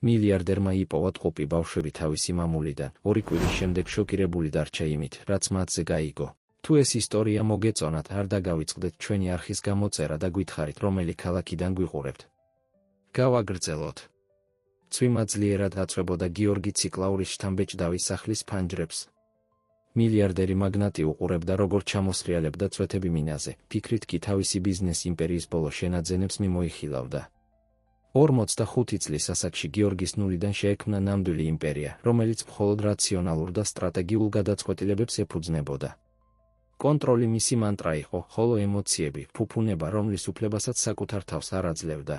მილიარდერმა იპოვა ტყუპი ბავშვები თავისი მამულიდან, 2 კვირის შემდეგ შოკირებული დარჩა იმით, რაც მათზე გაიგო. თუ ეს ისტორია მოგეწონათ, არ დაგავიწყდეთ ჩვენი არხის გამოწერა და გვითხრით, რომელი ქალაქიდან გვიყურებთ. გავაგრძელოთ. წვიმა ძლიერად აწვებოდა გიორგი ციკლაურის შთამბეჭდავი სახლის ფანჯრებს. მილიარდერი მაგნატი უყურებდა, როგორ ჩამოსრიალებდა წვეთები მინაზე, ფიქრით კი თავისი ბიზნეს იმპერიის ბოლო შენაძენებს მიმოიხილავდა. 45 წლის ასაკში გიორგის ნულიდან შეექმნა ნამდვილი იმპერია, რომელიც მხოლოდ რაციონალურ და სტრატეგიულ გადაწყვეტილებებს ეფუძნებოდა. კონტროლი მისი მანტრა იყო, ხოლო ემოციები, ფუფუნება, რომლის უფლებასაც საკუთარ თავს არ აძლევდა.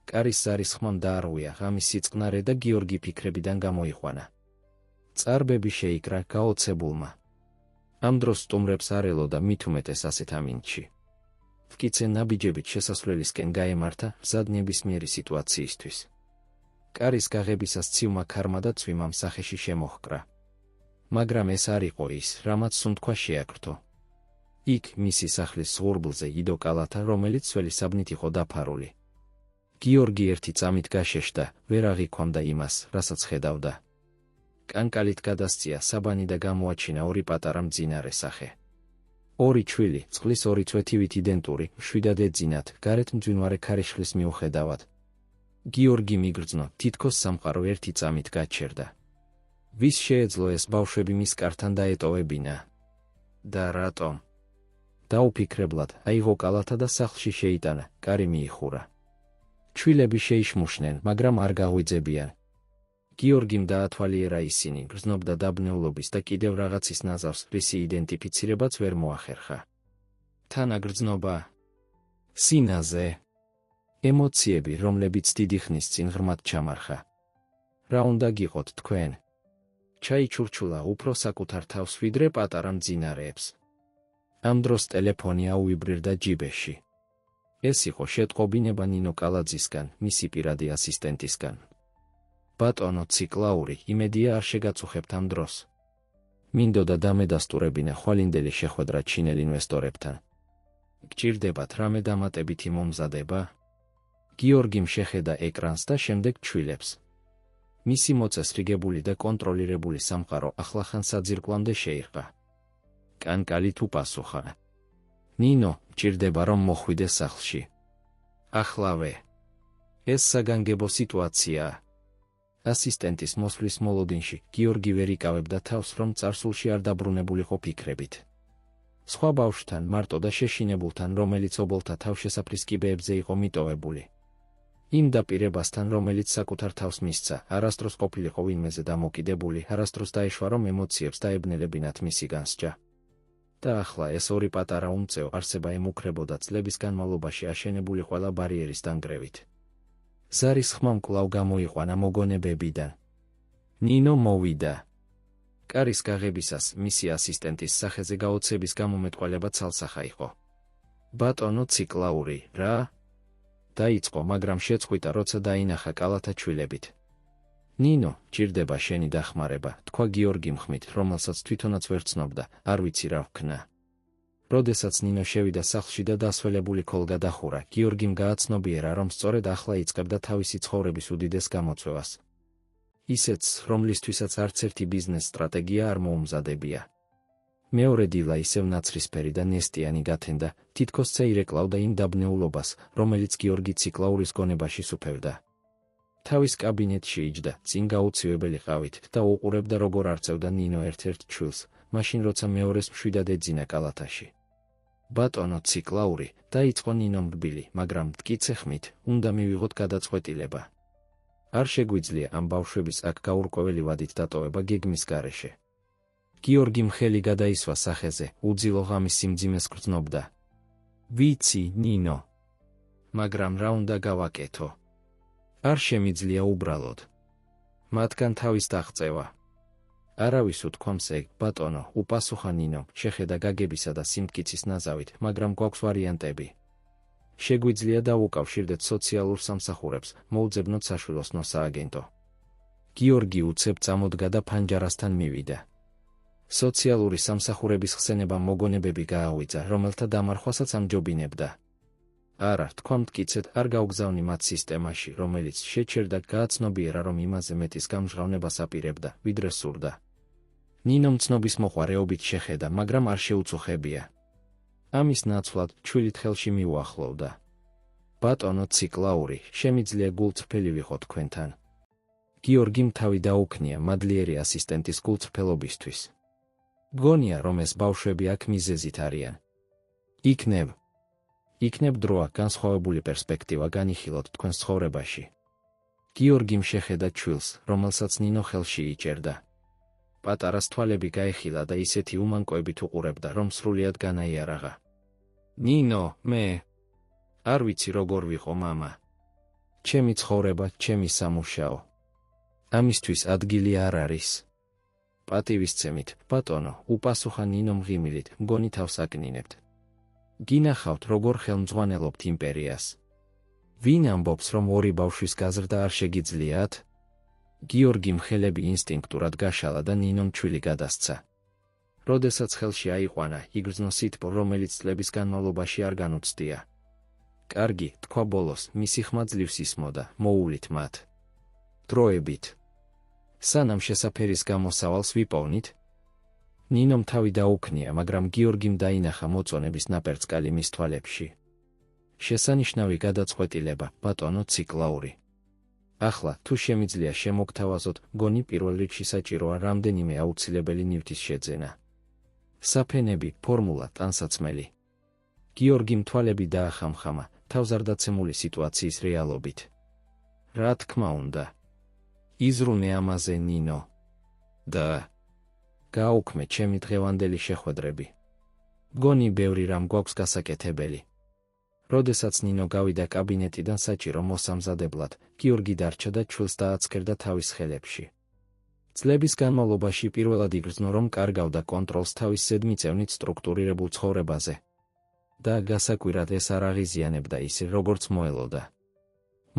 კარის ზარის ხმამ დაარღვია ღამის სიწყნარე და გიორგი ფიქრებიდან გამოიყვანა. წარბები შეიკრა გაოცებულმა. ამ დროს სტუმრებს არ ელოდა მით უმეტეს ასეთ ამინდში. მტკიცე ნაბიჯებით შესასვლელისკენ გაემართა, მზად ნებისმიერი სიტუაციისთვის. კარის გაღებისას ცივმა ქარმა და წვიმამ სახეში შემოჰკრა. მაგრამ ეს არ იყო ის, რამაც სუნთქვა შეაქრთო. იქ, მისი სახლის ზღურბლზე იდო კალათა, რომელიც ძველი საბნით იყო დაფარული. გიორგი ერთი წამით გაშეშდა, ვერ აღიქვამდა იმას, რასაც ხედავდა. კანკალით გადასწია საბანი და გამოაჩინა 2 პატარა მძინარე სახე. 2 ჩვილი, წყლის 2 წვეთივით იდენტური, მშვიდად ეძინათ, გარეთ მძვინვარე ქარიშხლის მიუხედავად. გიორგი მიგრძნო, თითქოს სამყარო ერთი წამით გაჩერდა. ვის შეეძლო ეს ბავშვები მის კართან დაეტოვებინა? და რატომ? დაუფიქრებლად, აიღო კალათა და სახლში შეიტანა, კარი მიიხურა. ჩვილები შეიშმუშნენ, მაგრამ არ გაღვიძებიან. გიორგიმ დაათვალიერა ისინი, გრძნობდა დაბნეულობის და კიდევ რაღაცის ნაზავს, რისი იდენტიფიცირებაც ვერ მოახერხა. თანაგრძნობა, სინაზე, ემოციები, რომლებიც დიდი ხნის წინ ღრმად ჩამარხა. რა უნდა გიყოთ თქვენ? ჩაიჩურჩულა უფრო საკუთარ თავს ვიდრე პატარა მძინარეებს. ამ დროს ტელეფონი აუვიბრირდა ჯიბეში. ეს იყო შეტყობინება ნინო კალაძისგან, მისი პირადი ასისტენტისგან. ბატონო ციკლაური, იმედია არ შეგაწუხებთ ამ დროს. მინდოდა დამედასტურებინა ხვალინდელი შეხვედრა ჩინელ ინვესტორებთან. გჭირდებათ რამე დამატებითი მომზადება? გიორგიმ შეხედა ეკრანს და შემდეგ ჩვილებს. მისი მოწესრიგებული და კონტროლირებული სამყარო ახლახან საძირკვლამდე შეირყა. კანკალით უპასუხა. ნინო, გჭირდება რომ მოხვიდე სახლში. ახლავე. ეს საგანგებო სიტუაციაა. ასისტენტის მოსვლის მოლოდინში გიორგი ვერ იკავებდა თავს, რომ წარსულში არ დაბრუნებულიყო ფიქრებით. სხვა ბავშვთან, მარტო და შეშინებულთან, რომელიც ობოლთა თავშესაფრის კიბეებზე იყო მიტოვებული. იმ დაპირებასთან, რომელიც საკუთარ თავს მისცა, არასდროს ყოფილიყო ვინმეზე დამოკიდებული, არასდროს დაეშვა, რომ ემოციებს დაებნელებინათ მისი განსჯა. და ახლა ეს 2 პატარა უმწეო არსება ემუქრებოდა წლების განმავლობაში აშენებული ყველა ბარიერის დანგრევით. ზარის ხმამ კვლავ გამოიყვანა მოგონებებიდან. ნინო მოვიდა. კარის გაღებისას მისი ასისტენტის სახეზე გაოცების გამომეტყველება ცალსახა იყო. ბატონო ციკლაური, რა? დაიწყო, მაგრამ შეწყვიტა, როცა დაინახა კალათა ჩვილებით. ნინო, ჭირდება შენი დახმარება, თქვა გიორგიმ ხმით, რომელსაც თვითონაც ვერ ცნობდა, არ ვიცი რა ვქნა. როდესაც ნინო შევიდა სახლში და დასველებული ქოლგა დახურა, გიორგიმ გააცნობიერა, რომ სწორედ ახლა იწყებდა თავისი ცხოვრების უდიდეს გამოწვევას. ისეთს, რომლისთვისაც არც ერთი ბიზნეს სტრატეგია არ მოუმზადებია. მეორე დილა ისევ ნაცრისფერი და ნესტიანი გათენდა, თითქოს წაირეკლავდა იმ დაბნეულობას, რომელიც გიორგი ციკლაურის გონებაში სუფევდა. თავის კაბინეტში იჯდა, წინ გაუცივებელი ყავით და უყურებდა, როგორ არწევდა ნინო ერთ-ერთ ჩვილს, მაშინ როცა მეორეს მშვიდად ეძინა კალათაში. ბატონო ციკლაური, დაიწყო ნინო მრბილი, მაგრამ მტკიცე ხმით, უნდა მივიღოთ გადაწყვეტილება. არ შეგვიძლია ამ ბავშვების აქ გაურკვეველი ვადით დატოვება გეგმის გარეშე. გიორგიმ ხელი გადაისვა სახეზე, უძილო ღამის სიმძიმეს გრძნობდა. ვიცი, ნინო. მაგრამ რა უნდა გავაკეთო? არ შემიძლია უბრალოდ. მათგან თავის დაღწევა. არავის უთქვამს ეგ, ბატონო, უპასუხა ნინო, შეხედა გაგებისა და სიმტკიცის ნაზავით, მაგრამ გვაქვს ვარიანტები. შეგვიძლია დავუკავშირდეთ სოციალურ სამსახურებს, მოუძებნოთ საშვილოსნო სააგენტო. გიორგი უცებ წამოდგა და ფანჯარასთან მივიდა. სოციალური სამსახურების ხსენებამ მოგონებები გააღვიძა, რომელთა დამარხვასაც ამჯობინებდა. არა, თქვა მტკიცედ, არ გაუგზავნი მათ სისტემაში, რომელიც შეჩერდა, გააცნობიერა, რომ იმაზე მეტის გამჟღავნებას აპირებდა, ვიდრე სურდა. ნინომ ცნობის მოყვარეობით შეხედა, მაგრამ არ შეუწუხებია. ამის ნაცვლად ჩვილით ხელში მიუახლოვდა. ბატონო ციკლაური, შემიძლია გულწრფელი ვიყო თქვენთან. გიორგიმ თავი დაუქნია მადლიერი ასისტენტის გულწრფელობისთვის. გონია, რომ ეს ბავშვები აქ მიზეზით არიან. იქნებ დროა, განსხვავებული პერსპექტივა განიხილოთ თქვენს ცხოვრებაში. გიორგიმ შეხედა ჩვილს, რომელსაც ნინო ხელში იჭერდა. პატარას თვალები გაეხილა და ისეთი უმანკოებით უყურებდა, რომ სრულიად განაიარაღა. ნინო, მე არ ვიცი როგორ ვიყო მამა. ჩემი ცხოვრება, ჩემი სამუშაო. ამისთვის ადგილი არ არის. პატივისცემით, ბატონო, უპასუხა ნინო მღიმილით, მგონი თავს აკნინებთ. გინახავთ, როგორ ხელმძღვანელობთ იმპერიას. ვინ ამბობს, რომ ორი ბავშვის გაზრდა არ შეგიძლიათ? გიორგიმ ხელები ინსტინქტურად გაშალა და ნინომ ჩვილი გადასცა. როდესაც ხელში აიყვანა, იგრძნო სითბო, რომელიც წლების განმავლობაში არ განუცდია. კარგი, თქვა ბოლოს, მისი ხმა ძლივს ისმოდა, მოულით მათ. დროებით. სანამ შესაფერის გამოსავალს ვიპოვნით? ნინომ თავი დაუქნია, მაგრამ გიორგიმ დაინახა მოწონების ნაპერწკალი მის თვალებში. შესანიშნავი გადაწყვეტილება, ბატონო ციკლაური. ახლა, თუ შემიძლია შემოგთავაზოთ, გონი პირველ რიგში საჭიროა რამდენიმე აუცილებელი ნივთის შეძენა. საფენები, ფორმულა, ტანსაცმელი. გიორგიმ თვალები დაახამხამა, თავზარდაცემული სიტუაციის რეალობით. რა თქმა უნდა. იზრუნე ამაზე ნინო. და გააუქმე ჩემი დღევანდელი შეხვედრები. გონი ბევრი რამ გვაქვს გასაკეთებელი. როდესაც ნინო გავიდა კაბინეტიდან საჭირო მოსამზადებლად, გიორგი დარჩა და ჩვილს დააცქერდა თავის ხელებში. წლების განმავლობაში პირველად იგრძნო, რომ კარგავდა კონტროლს თავის ზედმიწევნით სტრუქტურირებულ ცხოვრებაზე. და გასაკვირად ეს არ აღიზიანებდა ისე, როგორც მოელოდა.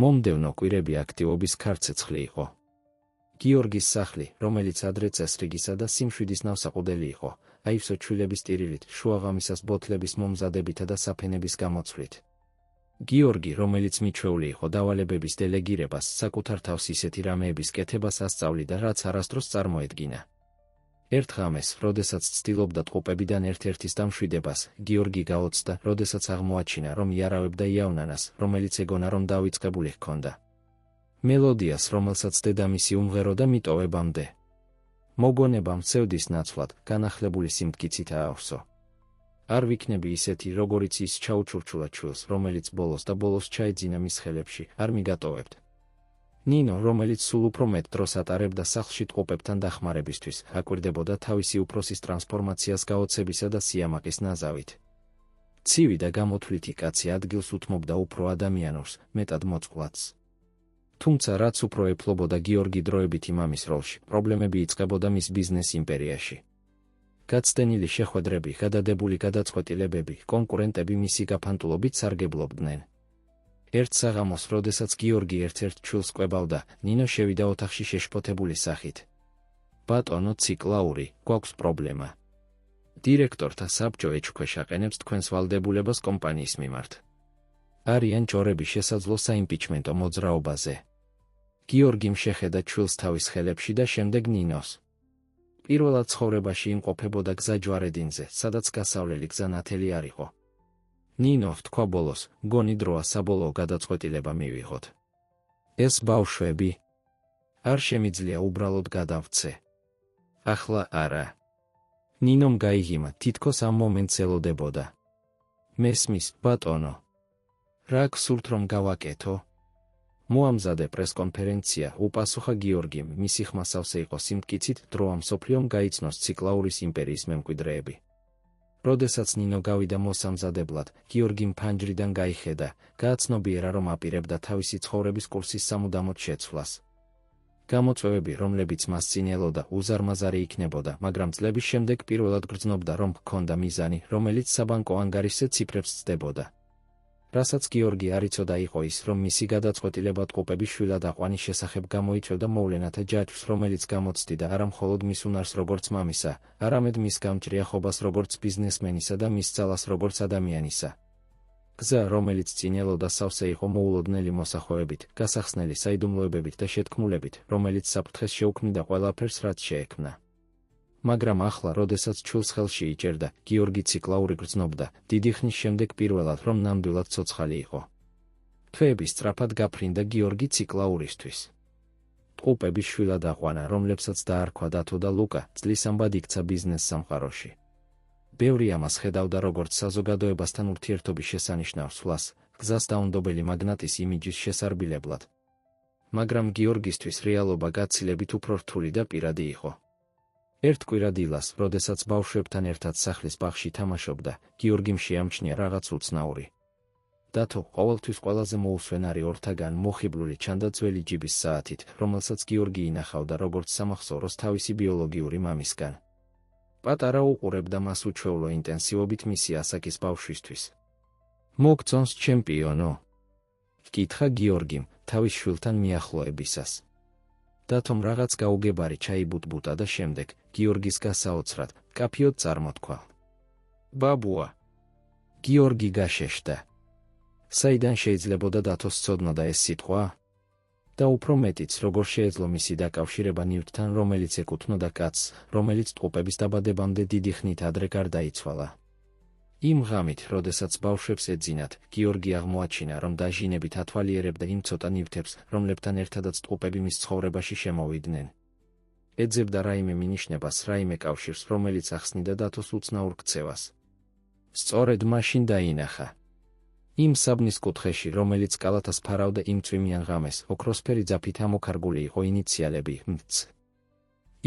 მომდევნო კვირები აქტივობის ქარცეცხლი იყო. გიორგის სახლი, რომელიც ადრე წესრიგისა და სიმშვიდის ნავსაყუდელი იყო, აივსო ჩვილების ტირილით, შუაღამისას ბოთლების მომზადებითა და საფენების გამოცვლით. გიორგი, რომელიც მიჩვეული იყო დავალებების დელეგირებას, საკუთარ თავს ისეთი რამეების კეთებას ასწავლიდა, რაც არასდროს წარმოედგინა. ერთ ღამეს, როდესაც ცდილობდა ტყუპებიდან ერთ-ერთის დამშვიდებას, გიორგი გაოცდა, როდესაც აღმოაჩინა, რომ იარავებდა იავნანას, რომელიც ეგონა, რომ დავიწყებული ჰქონდა. მელოდიას, რომელსაც დედამისი უმღეროდა მიტოვებამდე. მოგონება მცევდის ნაცვლად, განახლებული სიმტკიცით აავსო. არ ვიქნები ისეთი, როგორიც ის ჩაუჩურჩულა ჩვილს, რომელიც ბოლოს და ბოლოს ჩაეძინა მის ხელებში, არ მიგატოვებთ. ნინო, რომელიც სულ უფრო მეტ დროს ატარებდა სახლში ტყუპებთან დახმარებისთვის, აკვირდებოდა თავისი უფროსის ტრანსფორმაციას გაოცებისა და სიამაყის ნაზავით. ცივი და გამოთვლითი კაცი ადგილს უთმობდა უფრო ადამიანურს, მეტად მოწყვლადს. თუმცა რაც უფრო ეფლობოდა გიორგი დროებით იმამის როლში, პრობლემები იწყებოდა მის ბიზნეს იმპერიაში. გაცდენილი შეხვედრები, გადადებული გადაწყვეტილებები, კონკურენტები მისი გაფანტულობით სარგებლობდნენ. ერთ საღამოს, როდესაც გიორგი ერთ-ერთ ჩვილს კვებავდა, ნინო შევიდა ოთახში შეშფოთებული სახით. ბატონო ციკლაური, გვაქვს პრობლემა. დირექტორთა საბჭო ეჭქვეშ აყენებს თქვენს ვალდებულებას კომპანიის მიმართ. არიან ჯორები შესაძლო საიმპიჩმენტო მოძრაობაზე. გიორგიმ შეხედა ჩვილს თავის ხელებში და შემდეგ ნინოს. პირველად ცხოვრებაში იმყოფებოდა გზა ჯვარედინზე, სადაც გასავლელი გზა ნათელი არ იყო. ნინო, თქვა ბოლოს, გონი დროა საბოლოო გადაწყვეტილება მივიღოთ. ეს ბავშვები არ შემიძლია უბრალოდ გადავცე. ახლა არა. ნინომ გაიღიმა, თითქოს ამ მომენტს ელოდებოდა. მესმის, ბატონო. რა გსურთ რომ გავაკეთო? მოამზადე პრესკონფერენცია, უპასუხა გიორგიმ, მისი ხმა სავსე იყო სიმტკიცით, დრო ამ მსოფლიომ გაიცნოს ციკლაურის იმპერიის მემკვიდრეები. როდესაც ნინო გავიდა მოსამზადებლად, გიორგიმ ფანჯრიდან გაიხედა, გააცნობიერა, რომ აპირებდა თავისი ცხოვრების კურსის სამუდამოდ შეცვლას. გამოწვევები, რომლებიც მას წინ ელოდა, უზარმაზარი იქნებოდა, მაგრამ წლების შემდეგ პირველად გრძნობდა, რომ ჰქონდა მიზანი, რომელიც საბანკო ანგარიშზე ციფრებს ცდებოდა. რასაც გიორგი არ იცოდა იყო ის, რომ მისი გადაწყვეტილება ტყუპების შვილად აყვანის შესახებ გამოიწვევდა მოვლენათა ჯაჭვს, რომელიც გამოცდიდა არა მხოლოდ მის უნარს როგორც მამისა, არამედ მის გამჭრიახობას როგორც ბიზნესმენისა და მის ძალას როგორც ადამიანისა. გზა, რომელიც წინ ელოდა სავსე იყო მოულოდნელი მოსახვევებით, გასახსნელი საიდუმლოებებით და შეთქმულებით, რომელიც საფრთხეს შეუქმნიდა ყველაფერს, რაც შეექმნა. მაგრამ ახლა, როდესაც ჩვილს ხელში იჭერდა, გიორგი ციკლაური გრძნობდა, დიდი ხნის შემდეგ პირველად, რომ ნამდვილად ცოცხალი იყო. თვეები სწრაფად გაფრინდა გიორგი ციკლაურისთვის. ტყუპების შვილად აყვანა, რომლებსაც დაარქვა დათო და ლუკა, წლისამბად იქცა ბიზნეს სამყაროში. ბევრი ამას ხედავდა როგორც საზოგადოებასთან ურთიერთობის შესანიშნავ სვლას, გზას დაუნდობელი მაგნატის იმიჯის შესარბილებლად. მაგრამ გიორგისთვის რეალობა გაცილებით უფრო რთული და პირადი იყო. ერთ კვირადილას, როდესაც ბავშვებთან ერთად სახლის ბაღში თამაშობდა, გიორგიმ შეამჩნია რაღაც უცნაური. დათო ყოველთვის ყველაზე მოუსვენარი ორთაგან მოხიბლული ჩანდა ძველი ჯიბის საათით, რომელსაც გიორგი ინახავდა როგორც სამახსოვროს თავისი ბიოლოგიური მამისგან. პატარა უყურებდა მას უჩვეულო ინტენსივობით მისი ასაკის ბავშვისთვის. მოგწონს ჩემპიონო? ჰკითხა გიორგიმ, თავის შვილთან მიახლოებისას. დათომ რაღაც გაუგებარი ჩაიბუტბუტა და შემდეგ, გიორგის გასაოცრად, კაფიოდ წარმოთქვა. ბაბუა. გიორგი გაშეშდა. საიდან შეიძლებოდა დათოს სცოდნოდა ეს სიტყვა? და უფრო მეტიც, როგორ შეეძლო მისი დაკავშირება ნივთთან, რომელიც ეკუთვნოდა კაცს, რომელიც ტყუპების დაბადებამდე დიდი ხნით ადრე გარდაიცვალა. იმ ღამით, როდესაც ბავშვებს ეძინათ, გიორგი აღმოაჩინა, რომ დაჟინებით ათვალიერებდა იმ ცოტა ნივთებს, რომლებთან ერთადაც ტყუპები მის ცხოვრებაში შემოვიდნენ. ეძებდა რაიმე მინიშნებას, რაიმე კავშირს, რომელიც ახსნიდა დათოს უცნაურ ქცევას. სწორედ მაშინ დაინახა. იმ საბნის კუთხეში, რომელიც კალათას ფარავდა იმ წვიმიან ღამეს, ოქროსფერი ძაფით ამოქარგული იყო ინიციალები მც.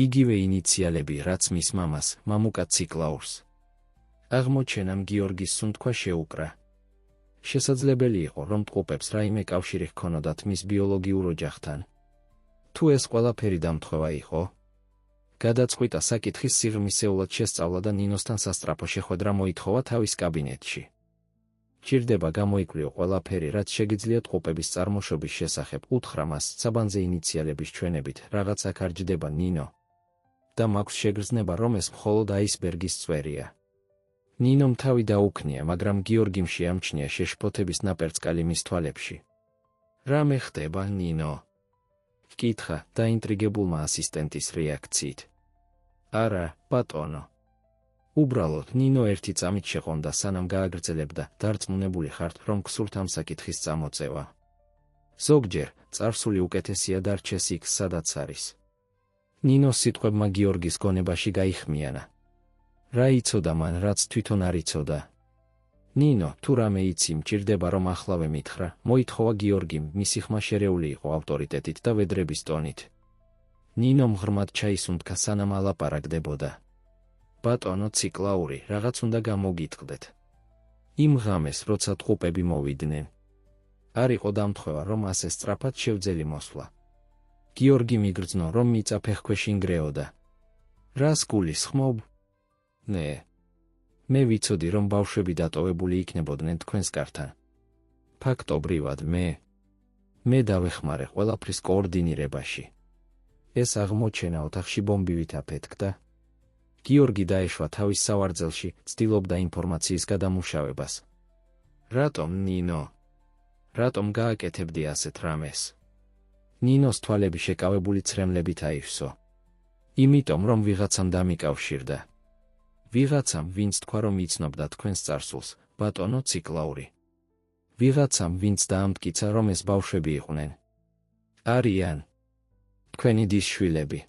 იგივე ინიციალები, რაც მის მამას, მამუკა ციკლაურს. აღმოჩენამ გიორგის სუნთქვა შეუკრა. შესაძლებელი იყო, რომ ტყუპებს რაიმე კავშირი ჰქონოდათ მის ბიოლოგიურ ოჯახთან. თუ ეს ყველაფერი დამთხოვა იყო? გადაწყვიტა საკითხის სიღრმისეულად შესწავლა და ნინოსთან სასწრაფო შეხვედრა მოითხოვა თავის კაბინეტში. ჭირდება გამოიკვლიო ყველაფერი, რაც შეგიძლია ტყუპების წარმოშობის შესახებ, უთხრა მას საბანზე ინიციალების ჩვენებით, რაღაც აქ არ ჯდება ნინო. და მაქვს შეგრძნება, რომ ეს მხოლოდ აისბერგის წვერია. ნინომ თავი დაუქნია, მაგრამ გიორგიმ შეამჩნია შეშფოთების ნაპერწკალი მის თვალებში. რამე ხდება, ნინო? ჰკითხა, დაინტრიგებულმა ასისტენტის რეაქციით. არა, ბატონო. უბრალოდ, ნინო ერთი წამით შეყონდა, სანამ გააგრძელებდა, დარწმუნებული ხართ, რომ გსურთ ამ საკითხის წამოწევა. ზოგჯერ, წარსული უკეთესია დარჩეს იქ, სადაც არის. ნინოს სიტყვებმა გიორგის გონებაში გაიხმიანა. რა იცოდა მან, რაც თვითონ არ იცოდა? ნინო, თუ რამე იცი, მჭირდება რომ ახლავე მითხრა, მოითხოვა გიორგიმ, მისი ხმა შერეული იყო ავტორიტეტით და ვედრების ტონით. ნინომ ღრმად ჩაისუნთქა, სანამ ალაპარაკდებოდა. ბატონო ციკლაური, რაღაც უნდა გამოგიტყდეთ. იმ ღამეს, როცა ტყუპები მოვიდნენ. არ იყო დამთხოვა, რომ ასე სწრაფად შევძელი მოსვლა. გიორგი მიგრძნო, რომ მიწა ფეხქვეშ ინგრეოდა. რას გულისხმობ? ნე. მე ვიცოდი, რომ ბავშვები დატოვებული იქნებოდნენ თქვენს კართან. ფაქტობრივად მე დავეხმარე ყველაფრის კოორდინირებაში. ეს აღმოჩენა ოთახში ბომბივით აფეთქდა. გიორგი დაეშვა თავის სავარძელში, ცდილობდა ინფორმაციის გადამუშავებას. რატომ, ნინო? რატომ გააკეთებდი ასეთ რამეს? ნინოს თვალები შეკავებული ცრემლებით აივსო. იმიტომ, რომ ვიღაცამ დამიკავშირდა. ვიღაცამ, ვინც თქვა, რომ იცნობდა თქვენს წარსულს, ბატონო ციკლაური. ვიღაცამ, ვინც დაამტკიცა, რომ ეს ბავშვები იყვნენ. არიან თქვენი დის შვილები.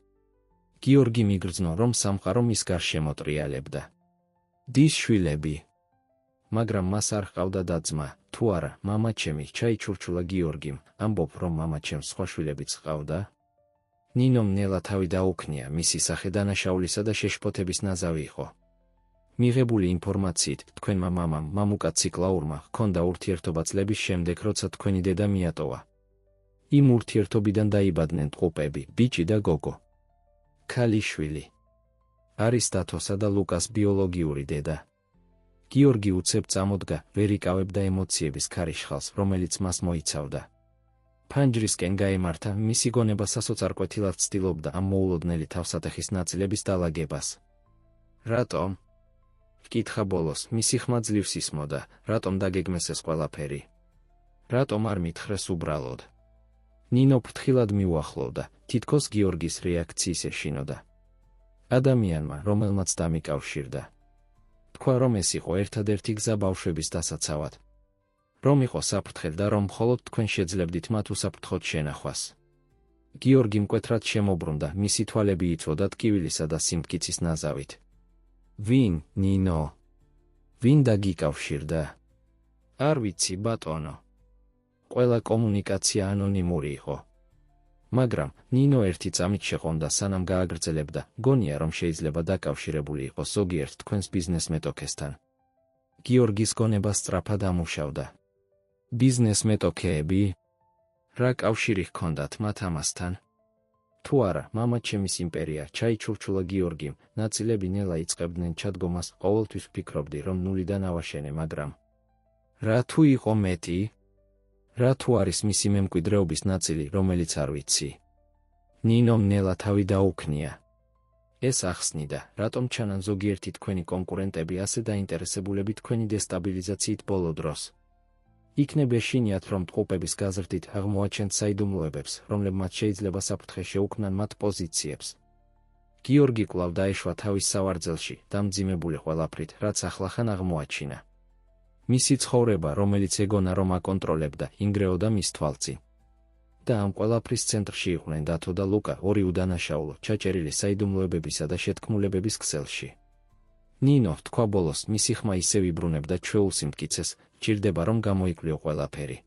გიორგი მიგრძნო, რომ სამყარო მის გარშემო ტრიალებდა. დის შვილები. მაგრამ მას არ ჰყავდა და-ძმა, თუ არა, მამაჩემი, ჩაიჩურჩულა გიორგიმ, ამბობ, რომ მამაჩემს სხვა შვილებიც ჰყავდა? ნინომ ნელა თავი დაუქნია, მისი სახე დანაშაულისა და შეშფოთების ნაზავი იყო. მიღებული ინფორმაციით, თქვენმა მამამ, მამუკა ციკლაურმა, ჰქონდა ურთიერთობა წლების შემდეგ, როცა თქვენი დედა მიატოვა. იმ ურთიერთობიდან დაიბადნენ ტყუპები, ბიჭი და გოგო. ქალიშვილი. არის დათოსა და ლუკას ბიოლოგიური დედა. გიორგი უცებ წამოდგა, ვერ იკავებდა ემოციების ქარიშხალს, რომელიც მას მოიცავდა. ფანჯრისკენ გაემართა, მისი გონება სასოწარკვეთილად ცდილობდა ამ მოულოდნელი თავსატეხის ნაწილების დალაგებას. რატომ? კითხა ბოლოს, მისი ხმა ძლივს ისმოდა, რატომ დაგეგმეს ეს ყველაფერი? რატომ არ მითხრეს უბრალოდ? ნინო ფრთხილად მიუახლოვდა, თითქოს გიორგის რეაქციის ეშინოდა. ადამიანმა, რომელმაც დამიკავშირდა. თქვა, რომ ეს იყო ერთადერთი გზა ბავშვების დასაცავად. რომ იყო საფრთხე და რომ მხოლოდ თქვენ შეძლებდით მათ უსაფრთხოდ შენახვას. გიორგი მკვეთრად შემობრუნდა, მისი თვალები იწვოდა ტკივილისა და სიმტკიცის ნაზავით. ვინ, ნინო? ვინ დაგიკავშირდა? არ ვიცი, ბატონო. ყველა კომუნიკაცია ანონიმური იყო. მაგრამ ნინო ერთი წამით შეყონდა, სანამ გააგრძელებდა, გონია, რომ შეიძლება დაკავშირებული იყოს ზოგიერთ თქვენს ბიზნეს მეტოქესთან. გიორგის გონება სწრაფად ამუშავდა. ბიზნეს მეტოქეები? რა კავშირი ჰქონდათ მათ ამასთან? თუ არა, მამაჩემის იმპერია, ჩაიჩურჩულა გიორგიმ, ნაწილები ნელა იწყებდნენ ჩადგომას, ყოველთვის ვფიქრობდი, რომ ნულიდან ავაშენე, მაგრამ რა თუ იყო მეტი? რა თუ არის მისი მემკვიდრეობის ნაწილი, რომელიც არ ვიცი? ნინომ ნელა თავი დაუქნია. ეს ახსნიდა, რატომ ჩანან ზოგიერთი თქვენი კონკურენტები ასე დაინტერესებულები თქვენი დესტაბილიზაციით ბოლო დროს. იქნებ ეშინიათ, რომ ტყუპების გაზრდით აღმოაჩენთ საიდუმლოებებს, რომლებმაც შეიძლება საფრთხე შეუქმნან მათ პოზიციებს. გიორგი კვლავ დაეშვა თავის სავარძელში, დამძიმებული ყველაფრით, რაც ახლახან აღმოაჩინა. მისი ცხოვრება, რომელიც ეგონა რომ აკონტროლებდა, ინგრეოდა მის თვალწინ. და ამ ყველაფრის ცენტრში იყვნენ დათო და ლუკა, ორი უდანაშაულო, ჩაჭერილი საიდუმლოებებისა და შეთქმულებების ქსელში. ნინო, თქვა ბოლოს, მისი ხმა ისევ იბრუნებდა ჩვეულ სიმტკიცეს, ჭირდება რომ გამოიკვლიო ყველაფერი.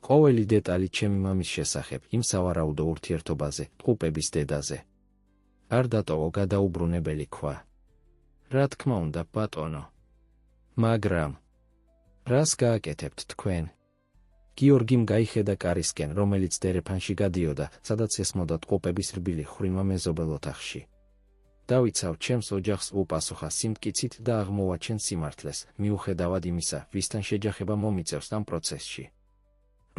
ყოველი დეტალი ჩემი მამის შესახებ, იმ სავარაუდო ურთიერთობაზე, ტყუპების დედაზე. არ დატოვო გადაუბრუნებელი ქვა. რა თქმა უნდა, ბატონო. მაგრამ რას გააკეთებთ თქვენ? გიორგიმ გაიხედა კარისკენ, რომელიც დერეფანში გადიოდა, სადაც ესმოდა ტყუპების რბილი ხრიმა მეზობელ ოთახში. დავიცავ ჩემს ოჯახს, უპასუხა სიმტკიცით და აღმოვაჩენ სიმართლეს, მიუხედავად იმისა, ვისთან შეჯახება მომიწევს ამ პროცესში.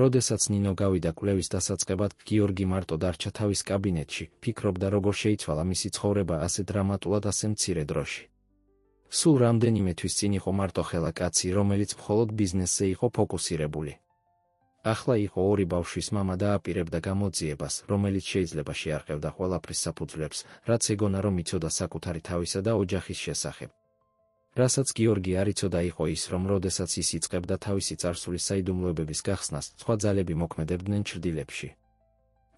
როდესაც ნინო გავიდა კვლევის დასაწყებად, გიორგი მარტო დარჩა თავის კაბინეტში, ფიქრობდა, როგორ შეიცვალა მისი ცხოვრება ასე დრამატულად ასე მცირე დროში. სულ რამდენიმე თვის წინ იყო მარტოხელა კაცი, რომელიც მხოლოდ ბიზნესზე იყო ფოკუსირებული. ახლა იყო ორი ბავშვის მამა და აპირებდა გამოძიებას, რომელიც შეიძლება შეარყევდა ყველაფრის საფუძვლებს, რაც ეგონა რომ იცოდა საკუთარი თავისა და ოჯახის შესახებ. რასაც გიორგი არ იცოდა იყო ის, რომ როდესაც ის იწყებდა თავისი წარსულის საიდუმლოებების გახსნას, სხვა ძალები მოქმედებდნენ ჩრდილებში.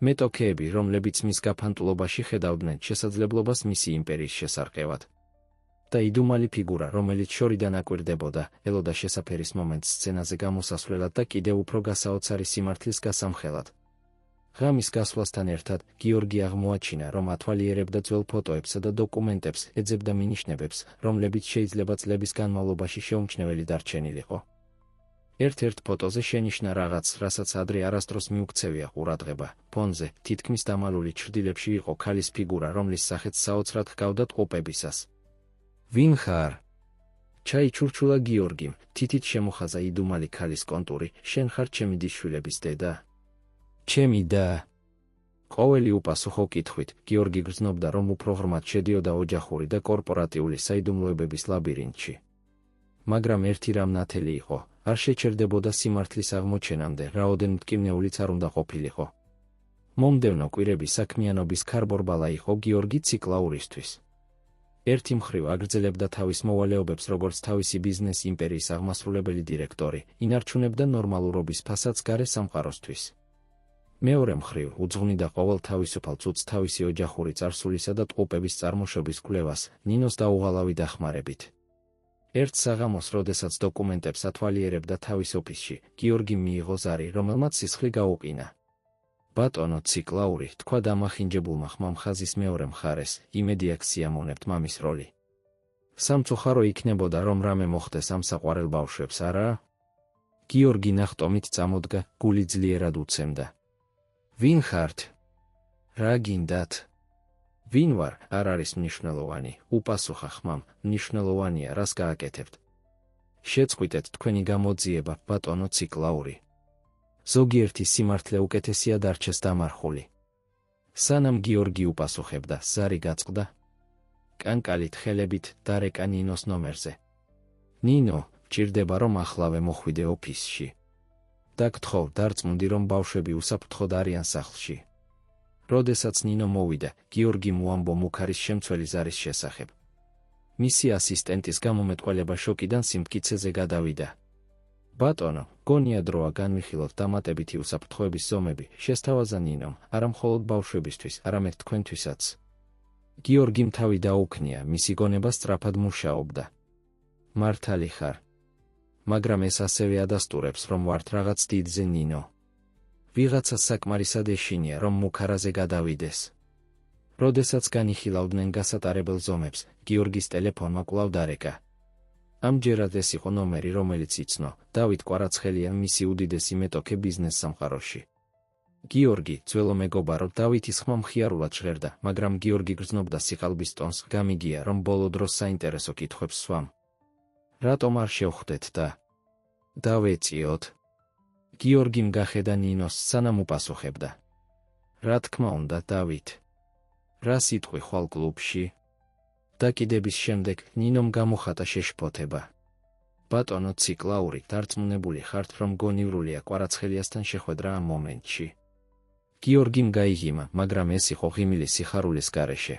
მეტოქეები, რომლებიც მის გაფანტულობაში ხედავდნენ შესაძლებლობას მისი იმპერიის შესარყევად. და იდუმალი ფიგურა, რომელიც შორიდან აკვირდებოდა, ელოდა შესაფერის მომენტს სცენაზე გამოსასვლელად და კიდევ უფრო გასაოცარი სიმართლის გასამხელად. ღამის გასვლასთან ერთად, გიორგი აღმოაჩინა, რომ ათვალიერებდა ძველ ფოტოებსა და დოკუმენტებს, ეძებდა მინიშნებებს, რომლებიც შეიძლება წლების განმავლობაში შეუმჩნეველი დარჩენილიყო. ერთ-ერთ ფოტოზე შენიშნა რაღაცს, რასაც ადრე არასდროს მიუქცევია ყურადღება. ფონზე, თითქმის დამალული ჩრდილებში იყო ქალის ფიგურა, რომლის სახეც საოცრად ჰგავდა ტყუპებისას. ვინ ხარ? ჩაიჩურჩულა გიორგიმ, თითით შემოხაზა იდუმალი ქალის კონტური, შენ ხარ ჩემი დისშვილების დედა? ჩემი და. ყოველი უპასუხო კითხვით, გიორგი გრძნობდა, რომ უფრო ღრმად შედიოდა ოჯახური და კორპორატიული საიდუმლოებების ლაბირინთში. მაგრამ ერთი რამ ნათელი იყო, არ შეჩერდებოდა სიმართლის აღმოჩენამდე, რაოდენ მტკივნეულიც არ უნდა ყოფილიყო. მომდევნო კვირები საქმიანობის ქარბორბალა იყო გიორგი ციკლაურისთვის. ერთი მხრივ აგრძელებდა თავის მოვალეობებს როგორც თავისი ბიზნეს იმპერიის აღმასრულებელი დირექტორი, ინარჩუნებდა ნორმალურობის ფასადს გარე სამყაროსთვის. მეორე მხრივ უძღვნიდა ყოველ თავისუფალ წუთს თავისი ოჯახური წარსულისა და ტყუპების წარმოშობის კვლევას, ნინოს დაუღალავი დახმარებით. ერთ საღამოს, როდესაც დოკუმენტებს ათვალიერებდა თავის ოფისში, გიორგი მიიღო ზარი, რომელმაც სისხლი გაუყინა. ბატონო ციკლაური, თქვა დამახინჯებულმა ხმამ ხაზის მეორე მხარეს, იმედი აქ სიამოვნებთ მამის როლი. სამწუხარო იქნებოდა, რომ რამე მოხდეს ამ საყვარელ ბავშვებს, არა? გიორგი ნახტომით წამოდგა, გული ძლიერად უცემდა. ვინ ხართ? რა გინდათ? ვინ ვარ, არ არის მნიშვნელოვანი, უპასუხა ხმამ, მნიშვნელოვანია, რას გააკეთებთ. შეწყვიტეთ თქვენი გამოძიება, ბატონო ციკლაური. ზოგიერთი სიმართლე უკეთესია დარჩეს დამარხული. სანამ გიორგი უპასუხებდა, ზარი გაწყდა. კანკალით ხელებით დარეკა ნინოს ნომერზე. ნინო, ჭირდება რომ ახლავე მოხვიდე ოფისში. და გთხოვ დარწმუნდი რომ ბავშვები უსაფრთხოდ არიან სახლში. როდესაც ნინო მოვიდა, გიორგიმ უამბო მუქარის შემცველი ზარის შესახებ. მისი ასისტენტის გამომეტყველება შოკიდან სიმტკიცეზე გადავიდა. ბატონო, გონია დროა განვიხილოთ დამატებითი უსაფრთხოების ზომები, შესთავაზა ნინომ, არა მხოლოდ ბავშვებისთვის, არამედ თქვენთვისაც. გიორგიმ თავი დაუქნია, მისი გონება სწრაფად მუშაობდა. მართალი ხარ. მაგრამ ეს ასევე ადასტურებს, რომ ვართ რაღაც დიდზე ნინო. ვიღაცას საკმარისად ეშინია, რომ მუქარაზე გადავიდეს. როდესაც განიხილავდნენ გასატარებელ ზომებს, გიორგის ტელეფონმა კვლავ დარეკა. ამჯერად ეს იყო ნომერი, რომელიც იცნო, დავით კვარაცხელია მისი უდიდესი მეტოქე ბიზნეს სამყაროში. გიორგი, ძველო მეგობარო, დავითის ხმა მხიარულად ჟღერდა, მაგრამ გიორგი გრძნობდა სიყალბის ტონს, გამიგია, რომ ბოლო დროს საინტერესო კითხვებს სვამ. რატომ არ შევხვდეთ და დავეწიოთ? გიორგიმ გახედა ნინოს, სანამ უპასუხებდა. რა თქმა უნდა, დავით. რა სიტყვი ხვალ კლუბში? დაკიდების შემდეგ ნინომ გამოხატა შეშფოთება. ბატონო ციკლაური, დარწმუნებული ხართ, რომ გონივრულია კვარაცხელიასთან შეხვედრა ამ მომენტში. გიორგიმ გაიგიმა, მაგრამ ეს იყო ღიმილი სიხარულის გარეშე.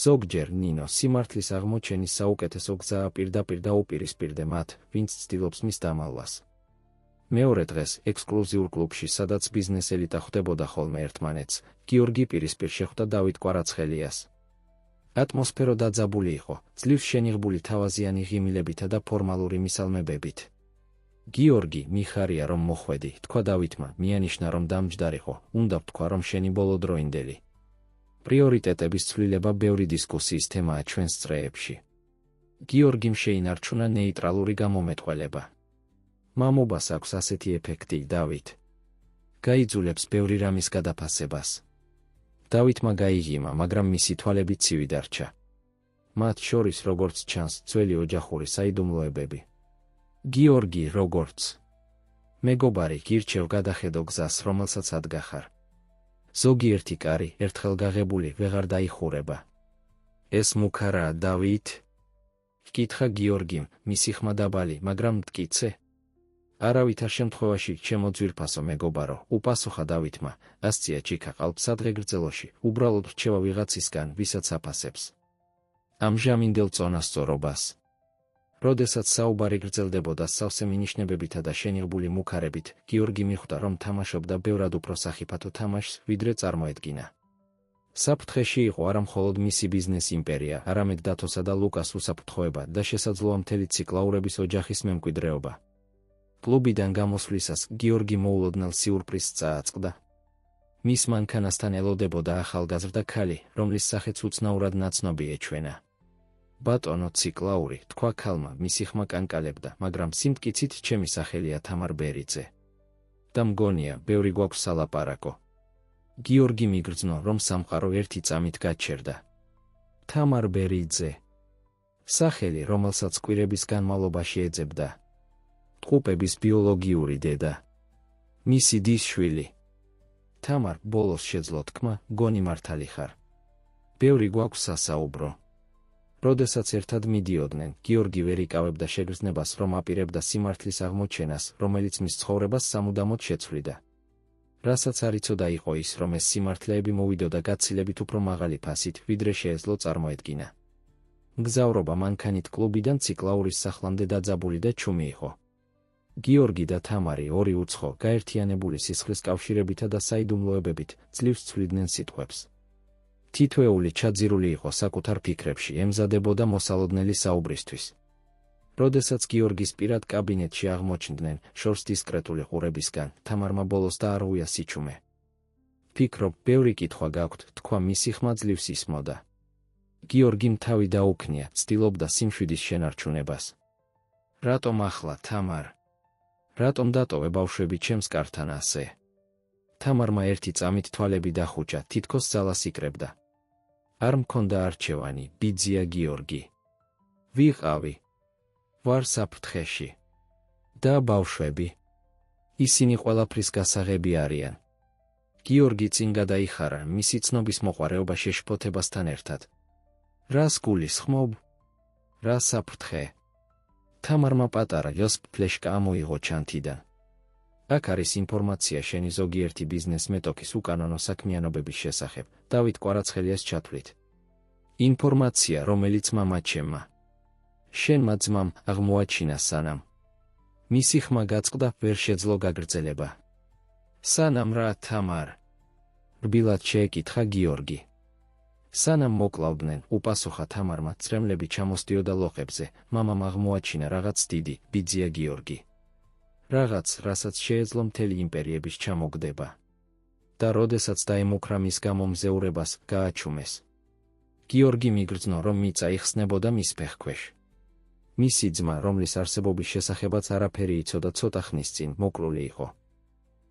ზოგჯერ ნინო სიმართლის აღმოჩენის საუკეთესო გზაა პირდაპირ დაუპირისპირდე მათ, ვინც ცდილობს მის დამალვას. მეორე დღეს ექსკლუზიურ კლუბში, სადაც ბიზნეს ელიტა ხვდებოდა ხოლმე ერთმანეთს, გიორგი პირისპირ შეხვდა დავით კვარაცხელიას. ატმოსფერო დაძაბული იყო, ძლივს შენიღბული თავაზიანი ღიმილებითა და ფორმალური მისალმებებით. გიორგი, მიხარია რომ მოხვედი, თქვა დავითმა, მიანიშნა რომ დამჯდარიყო, უნდა ვთქვა რომ შენი ბოლოდროინდელი. პრიორიტეტების ცვლილება ბევრი დისკუსიის თემაა ჩვენს წრეებში. გიორგიმ შეინარჩუნა ნეიტრალური გამომეტყველება. მამობას აქვს ასეთი ეფექტი, დავით. გაიძულებს ბევრი რამის გადაფასებას. დავითმა გაიგიმა, მაგრამ მისი თვალები ცივი დარჩა. მათ შორის, როგორც ჩანს, ძველი ოჯახური საიდუმლოებები. გიორგი, როგორც მეგობარი, გირჩევ გადახედო გზას, რომელსაც ადგახარ. ზოგიერთი კარი, ერთხელ გაღებული, ვეღარ დაიხურება. ეს მუქარაა, დავით? ჰკითხა გიორგიმ, მისი ხმა დაბალი, მაგრამ მტკიცე? არავითარ შემთხვევაში, ჩემო ძვირფასო მეგობარო, უპასუხა დავითმა, ასწია ჩიქა ყალბ სადღეგრძელოში, უბრალოდ რჩევა ვიღაცისგან, ვისაც აფასებს. ამჟამინდელ წონასწორობას. როდესაც საუბარი გრძელდებოდა სავსე მინიშნებებითა და შენიღბული მუქარებით, გიორგი მიხვდა, რომ თამაშობდა ბევრად უფრო სახიფათო თამაშს, ვიდრე წარმოედგინა. საფრთხეში იყო არა მხოლოდ მისი ბიზნეს იმპერია, არამედ დათოსა და ლუკას უსაფრთხოება და შესაძლოა მთელი ციკლაურების ოჯახის მემკვიდრეობა. კლუბიდან გამოსვლისას გიორგი მოულოდნელ სიურპრიზს წააწყდა. მის მანქანასთან ელოდებოდა ახალგაზრდა ქალი, რომლის სახეც უცნაურად ნაცნობი ეჩვენა. ბატონო ციკლაური, თქვა ქალმა, მისი ხმა კანკალებდა, მაგრამ სიმტკიცით ჩემი სახელია თამარ ბერიძე. და მგონია, ბევრი გვაქვს სალაპარაკო. გიორგი მიგრძნო, რომ სამყარო ერთი წამით გაჩერდა. თამარ ბერიძე. სახელი, რომელსაც კვირების განმავლობაში ეძებდა. ტყუპების ბიოლოგიური დედა. მისი დის შვილი. თამარ, ბოლოს შეძლო თქმა, გონი მართალი ხარ. ბევრი გვაქვს სასაუბრო. როდესაც ერთად მიდიოდნენ, გიორგი ვერ იკავებდა შეგრძნებას, რომ აპირებდა სიმართლის აღმოჩენას, რომელიც მის ცხოვრებას სამუდამოდ შეცვლიდა. რასაც არ იცოდა იყო ის, რომ ეს სიმართლეები მოვიდოდა გაცილებით უფრო მაღალი ფასით, ვიდრე შეეძლო წარმოედგინა. მგზავრობა მანქანით კლუბიდან ციკლაურის სახლამდე დაძაბული და ჩუმი იყო. გიორგი და თამარი, ორი უცხო, გაერთიანებული სისხლის კავშირებითა და საიდუმლოებებით, ძლივს ცვლიდნენ სიტყვებს. თითოეული ჩაძირული იყო საკუთარ ფიქრებში, ემზადებოდა მოსალოდნელი საუბრისთვის. როდესაც გიორგის პირად კაბინეტში აღმოჩნდნენ, შორს დისკრეტული ყურებისგან, თამარმა ბოლოს დაარღვია სიჩუმე. ფიქრობ, ბევრი კითხვა გაქვთ, თქვა მისი ხმა ძლივს ისმოდა. გიორგიმ თავი დაუქნია, ცდილობდა სიმშვიდის შენარჩუნებას. რატომ ახლა, თამარ? რატომ დატოვე ბავშვები ჩემს კართან ასე? თამარმა ერთი წამით თვალები დახუჭა, თითქოს ძალას იკრებდა. არ მქონდა არჩევანი, ბიძია გიორგი. ვიყავი. ვარ საფრთხეში. და ბავშვები. ისინი ყველაფრის გასაღები არიან. გიორგი წინ გადაიხარა, მისი ცნობის მოყვარეობა შეშფოთებასთან ერთად. რას გულისხმობ? რა საფრთხე? თამარმა პატარა იოსპ ფლეშკა ამოიღო ჩანთიდან. აქ არის ინფორმაცია შენი ზოგიერთი ბიზნეს მეტოქის უკანონო საქმიანობების შესახებ, დავით კვარაცხელიას ჩათვლით. ინფორმაცია, რომელიც მამაჩემმა, შენმა ძმამ აღმოაჩინა სანამ მისი ხმა გაწყდა, ვერ შეძლო გაგრძელება. სანამ რა, თამარ? რბილად შეეკითხა გიორგი. სანამ მოკლავდნენ, უპასუხა თამარმა, წრემლები ჩამოსდიოდა ლოყებზე, მამამ აღმოაჩინა რაღაც დიდი, ბიძია გიორგი. რაღაც, რასაც შეეძლო მთელი იმპერიების ჩამოგდება. და როდესაც დაემუქრა მის გამომზეურებას, გააჩუმეს. გიორგი მიგრძნო, რომ მიწა იხსნებოდა მის ფეხქვეშ. მისი ძმა, რომლის არსებობის შესახებაც არაფერი იცოდა, ცოტა ხნის წინ მოკლული იყო.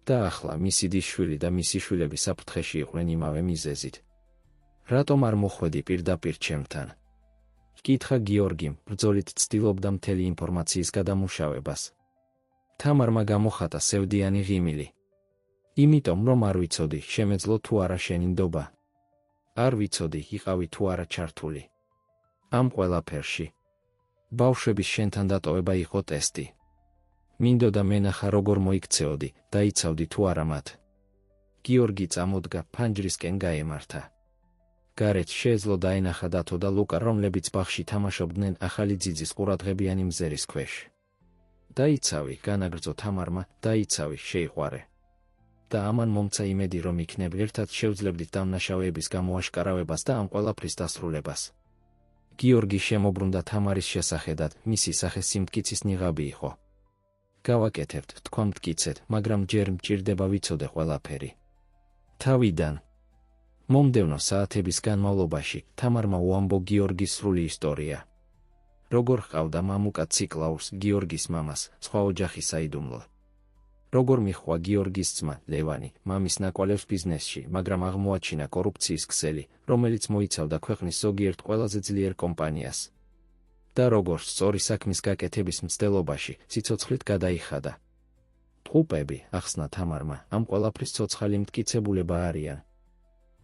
და ახლა მისი დისშვილი და მისი შვილები საფრთხეში იყვნენ იმავე მიზეზით. რატომ არ მოხვედი პირდაპირ ჩემთან? ჰკითხა გიორგიმ, ბრძოლით ცდილობდა მთელი ინფორმაციის გადამუშავებას. თამარმა გამოხატა სევდიანი ღიმილი. იმიტომ, რომ არ ვიცოდი, შემეძლო თუ არა შენი ნდობა. არ ვიცოდი, იყავი თუ არა ჩართული ამ ყველაფერში. ბავშვების შენთან დატოვება იყო ტესტი. მინდოდა მენახა, როგორ მოიქცეოდი, დაიცავდი თუ არა მათ. გიორგი წამოდგა, ფანჯრისკენ გაემართა. გარეთ შეეძლო დაენახა დათო და ლუკა, რომლებიც ბაღში თამაშობდნენ ახალი ძიძის ყურადღებიანი მზერის ქვეშ. დაიცავი, განაგრძო თამარმა, დაიცავი, შეიყვარე. და ამან მომცა იმედი, რომ იქნებ ერთად შევძლებდით დამნაშავეების გამოაშკარავებას და ამ ყველაფრის დასრულებას. გიორგი შემოbrunდა თამარის შესახედად, მისი სახე სიმტკიცის ნიღაბი იყო. გავაკეთებთ, თქვა მტკიცედ, მაგრამ ჯერ მჭირდება ვიცოდე ყველაფერი. თავიდან. მომდევნო საათების განმავლობაში თამარმა უამბო გიორგის სრული ისტორია. როგორ ჰყავდა მამუკა ციკლაურს, გიორგის მამას, სხვა ოჯახის საიდუმლო. როგორ მიჰყვა გიორგის ძმა, ლევანი, მამის ნაკვალევს ბიზნესში, მაგრამ აღმოაჩინა კორუფციის ქსელი, რომელიც მოიცავდა ქვეყნის ზოგიერთ ყველაზე ძლიერ კომპანიას. და როგორ სწორი საქმის გაკეთების მცდელობაში სიცოცხლით გადაიხადა. ტყუპები, ახსნა თამარმა, ამ ყველაფრის ცოცხალი მტკიცებულება არიან.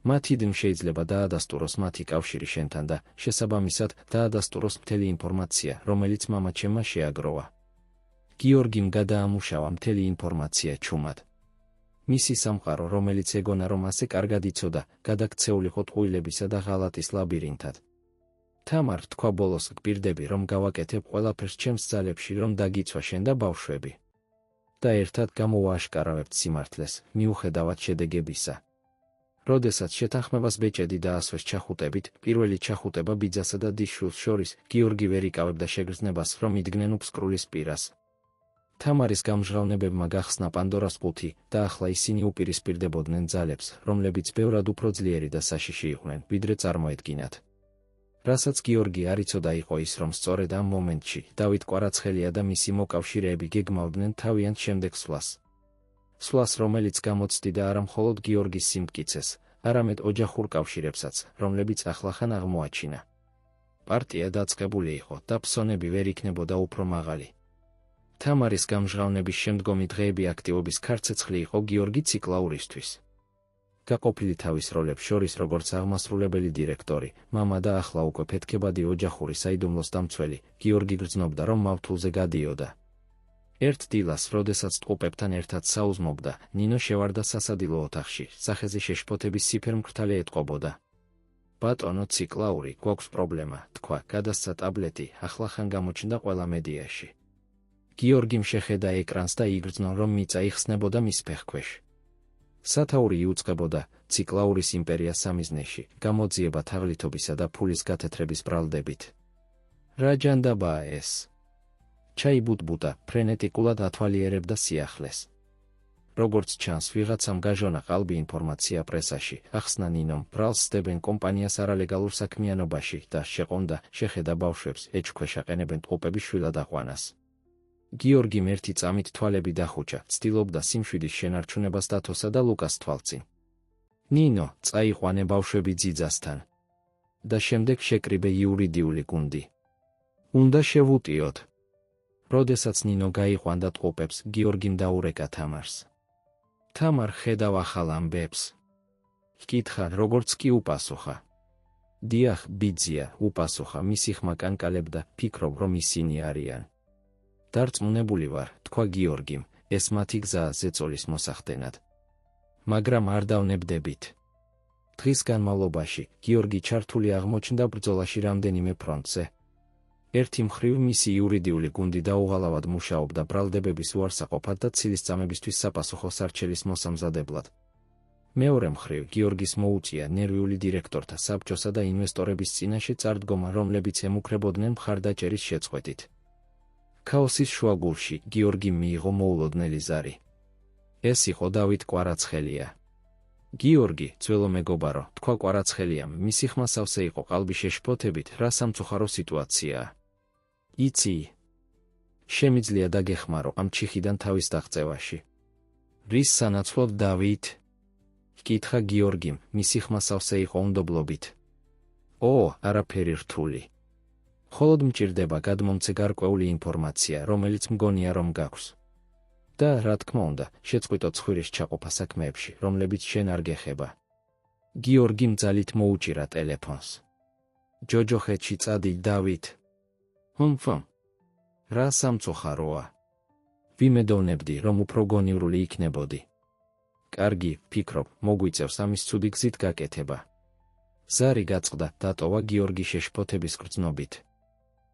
მათი დიმ შეიძლება დაადასტუროს მათი კავშირი შენთან და, შესაბამისად, დაადასტუროს მთელი ინფორმაცია, რომელიც მამაჩემმა შეაგროვა. გიორგიმ გადაამუშავა მთელი ინფორმაცია ჩუმად. მისი სამყარო, რომელიც ეგონა, რომ ასე კარგად იცოდა, გადაქცეულიყო ტყუილებისა და ღალატის ლაბირინთად. თამარ, თქვა ბოლოს, გპირდები, რომ გავაკეთებ ყველაფერს ჩემს ძალებში, რომ დაგიცვა შენ და ბავშვები. და ერთად გამოვააშკარავებთ სიმართლეს, მიუხედავად შედეგებისა. როდესაც შეთანხმებას ბეჭედი დაასვეს ჩახუტებით, პირველი ჩახუტება ბიძასა და დისშვილს შორის, გიორგი ვერ იკავებდა შეგრძნებას, რომ იდგნენ უფსკრულის პირას. თამარის გამჟღავნებებმა გახსნა პანდორას ყუთი და ახლა ისინი უპირისპირდებოდნენ ძალებს, რომლებიც ბევრად უფრო ძლიერი და საშიში იყვნენ, ვიდრე წარმოედგინათ. რასაც გიორგი არ იცოდა იყო ის, რომ სწორედ ამ მომენტში დავით კვარაცხელია და მისი მოკავშირეები გეგმავდნენ თავიანთ შემდეგ სვლას. სვლას, რომელიც გამოცდიდა არა მხოლოდ გიორგის სიმტკიცეს, არამედ ოჯახურ კავშირებსაც, რომლებიც ახლახან აღმოაჩინა. პარტია დაწყებული იყო და ფსონები ვერ იქნებოდა უფრო მაღალი. თამარის გამჟღავნების შემდგომი დღეები აქტივობის ქარცეცხლი იყო გიორგი ციკლაურისთვის. გაყოფილი თავის როლებს შორის, როგორც აღმასრულებელი დირექტორი, მამა და ახლა უკვე ფეთქებადი ოჯახური საიდუმლოს დამცველი, გიორგი გრძნობდა, რომ მავთულზე გადიოდა. ერთ დილას, როდესაც ტყუპებთან ერთად საუზმობდა, ნინო შევარდა სასადილო ოთახში, სახეზე შეშფოთების ციფერმკრთალი ეტყობოდა. ბატონო ციკლაური, გვაქვს პრობლემა, თქვა, გადასცა ტაბლეტი, ახლახან გამოჩნდა ყველა მედიაში. გიორგიმ შეხედა ეკრანს და იგრძნო, რომ მიწა იხსნებოდა მის ფეხქვეშ. სათაური იუწყებოდა ციკლაურის იმპერია სამიზნეში, გამოძიება თაღლითობისა და ფულის გათეთრების ბრალდებით. რა ჯანდაბაა ეს? ჩაიბუტბუტა, ფრენეტიკულად ათვალიერებდა სიახლეს. როგორც ჩანს, ვიღაცამ გაჟონა ყალბი ინფორმაცია პრესაში, ახსნა ნინომ, ბრალს სდებენ კომპანიას არალეგალურ საქმიანობაში და შეყონდა, შეხედა ბავშვებს, ეჭქვეშ აყენებენ ტყუპების შვილად აყვანას. გიორგიმ ერთი წამით თვალები დახუჭა, ცდილობდა სიმშვიდის შენარჩუნებას დათოსა და ლუკას თვალწინ. ნინო, წაიყვანე ბავშვები ძიძასთან. და შემდეგ შეკრიბე იურიდიული გუნდი. უნდა შევუტიოთ. როდესაც ნინო გაიყვანდა ტყუპებს, გიორგიმ დაურეკა თამარს. თამარ, ხედავ ახალ ამბებს. ჰკითხა, როგორც კი უპასუხა. დიახ, ბიძია, უპასუხა მისი ხმა კანკალებდა, ფიქრობ, რომ ისინი არიან. დარწმუნებული ვარ, თქვა გიორგიმ, ეს მათი გზაა ზეწოლის მოსახდენად. მაგრამ არ დავნებდებით. დღის განმავლობაში გიორგი ჩართული აღმოჩნდა ბრძოლაში რამდენიმე ფრონტზე. ერთი მხრივ მისი იურიდიული გუნდი დაუღალავად მუშაობდა ბრალდებების უარსაყოფად და ცილისწამებისთვის საფასუხო სარჩელის მოსამზადებლად. მეორე მხრივ გიორგის მოუწია ნერვიული დირექტორთა საბჭოსა და ინვესტორების წინაშე წარდგომა, რომლებიც ემუქრებოდნენ მხარდაჭერის შეწყვეტით. ქაოსის შუაგულში გიორგიმ მიიღო მოულოდნელი ზარი. ეს იყო დავით კვარაცხელია. გიორგი, ძველო მეგობარო, თქვა კვარაცხელიამ, მისი ხმა სავსე იყო ყალბი შეშფოთებით, რა სამწუხარო სიტუაციაა. იცი, შემიძლია დაგეხმარო ამ ჩიხიდან თავის დაღწევაში. რის სანაცვლოდ, დავით? ჰკითხა გიორგიმ, მისი ხმა სავსე იყო უნდობლობით. არაფერი რთული. მხოლოდ მჭირდება გადმომცე გარკვეული ინფორმაცია, რომელიც მგონია რომ გაქვს. და, რა თქმა უნდა, შეწყვიტო ცხვირის ჩაყოფა საქმეებში, რომლებიც შენ არ გეხება. გიორგიმ ძალით მოუჭირა ტელეფონს. ჯოჯოხეთში წადი, დავით. რა სამწუხაროა. ვიმედოვნებდი, რომ უფრო გონივრული იქნებოდი. კარგი, ფიქრობ, მოგვიწევს ამის ცუდი გზით გაკეთება. ზარი გაწყდა, დატოვა გიორგი შეშფოთების გრძნობით.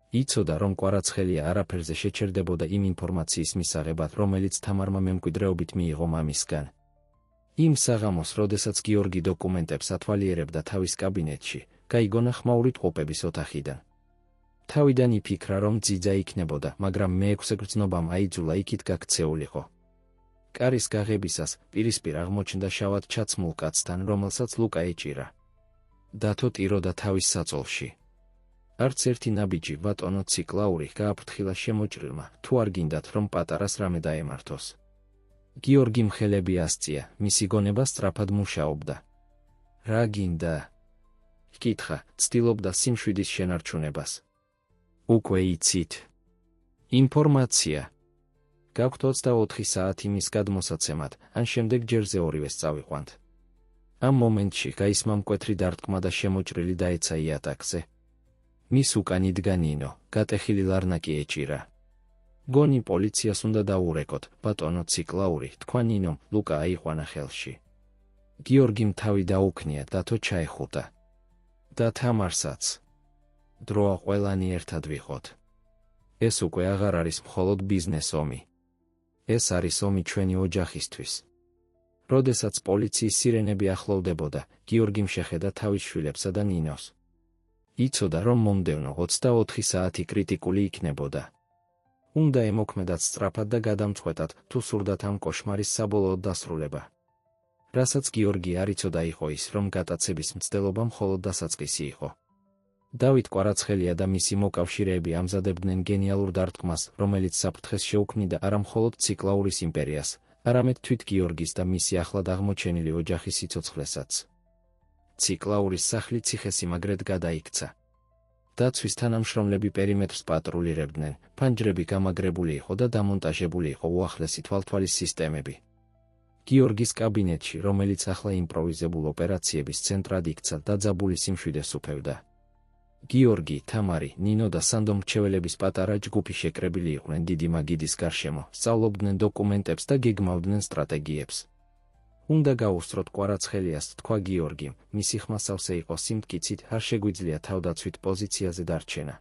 იცოდა, რომ კვარაცხელია არაფერზე შეჩერდებოდა იმ ინფორმაციის მისაღებად, რომელიც თამარმა მემკვიდრეობით მიიღო მამისგან. იმ საღამოს, როდესაც გიორგი დოკუმენტებს ათვალიერებდა თავის კაბინეტში, გაიგონა ხმაური ტყუპების ოთახიდან. თავიდან იფიქრა, რომ ძიძა იქნებოდა, მაგრამ მეექვსე გრძნობამ აიძულა იქით გაქცეულიყო. კარის გაღებისას პირისპირ აღმოჩნდა შავად ჩაცმულ კაცთან, რომელსაც ლუკა ეჭირა. დათო ტიროდა თავის საწოლში. არც ერთი ნაბიჯი, ბატონო ციკლაური, გააფრთხილა შემოჭრილმა, თუ არ გინდათ, რომ პატარას რამე დაემართოს. გიორგი ხელები ასწია, მისი გონება სწრაფად მუშაობდა. რა გინდა? ჰკითხა, ცდილობდა სიმშვიდის შენარჩუნებას. უკვე იცით. ინფორმაცია. გაქვთ 24 საათი მის გადმოსაცემად, ან შემდეგ ჯერზე ორივეს წავიყვანთ. ამ მომენტში გაისმა მკვეთრი დარტყმა და შემოჭრილი დაეცა იატაკზე. მის უკან იდგა ნინო, გატეხილი ლარნაკი ეჭირა. გონი პოლიციას უნდა დაურეკოთ, ბატონო ციკლაური, თქვა ნინომ, ლუკა აიყვანა ხელში. გიორგიმ თავი დაუქნია, დათო ჩაეხუტა. და თამარსაც. დროა ყველანი ერთად ვიყოთ. ეს უკვე აღარ არის მხოლოდ ბიზნეს ომი. ეს არის ომი ჩვენი ოჯახისთვის. როდესაც პოლიციის სირენები ახლოვდებოდა, გიორგიმ შეხედა თავის შვილებსა და ნინოს. იცოდა, რომ მომდევნო 24 საათი კრიტიკული იქნებოდა. უნდა ემოქმედათ სწრაფად და გადამწყვეტად, თუ სურდათ ამ კოშმარის საბოლოოდ დასრულება. რასაც გიორგი არ იცოდა იყო ის, რომ გატაცების მცდელობა მხოლოდ დასაწყისი იყო. დავით კვარაცხელია და მისი მოკავშირეები ამზადებდნენ გენიალურ დარტყმას, რომელიც საფრთხეს შეუქმნიდა არა მხოლოდ ციკლაურის იმპერიას, არამედ თვით გიორგის და მისი ახლად აღმოჩენილი ოჯახის სიცოცხლესაც. ციკლაურის სახლი ციხესიმაგრედ გადაიქცა. დაცვის თანამშრომლები პერიმეტრს პატრულირებდნენ, ფანჯრები გამაგრებული იყო და დამონტაჟებული იყო უახლესი თვალთვალის სისტემები. გიორგის კაბინეტში, რომელიც ახლა იმპროვიზებულ ოპერაციების ცენტრად იქცა, დაძაბული სიმშვიდეს უფევდა. გიორგი, თამარი, ნინო და სანდო მრჩეველების პატარა ჯგუფი შეკრებილი იყვნენ დიდი მაგიდის გარშემო, სწავლობდნენ დოკუმენტებს და გეგმავდნენ სტრატეგიებს. უნდა გაუსწროთ კვარაცხელიას, თქვა გიორგიმ, მისი ხმა სავსე იყო სიმტკიცით, არ შეგვიძლია თავდაცვით პოზიციაზე დარჩენა.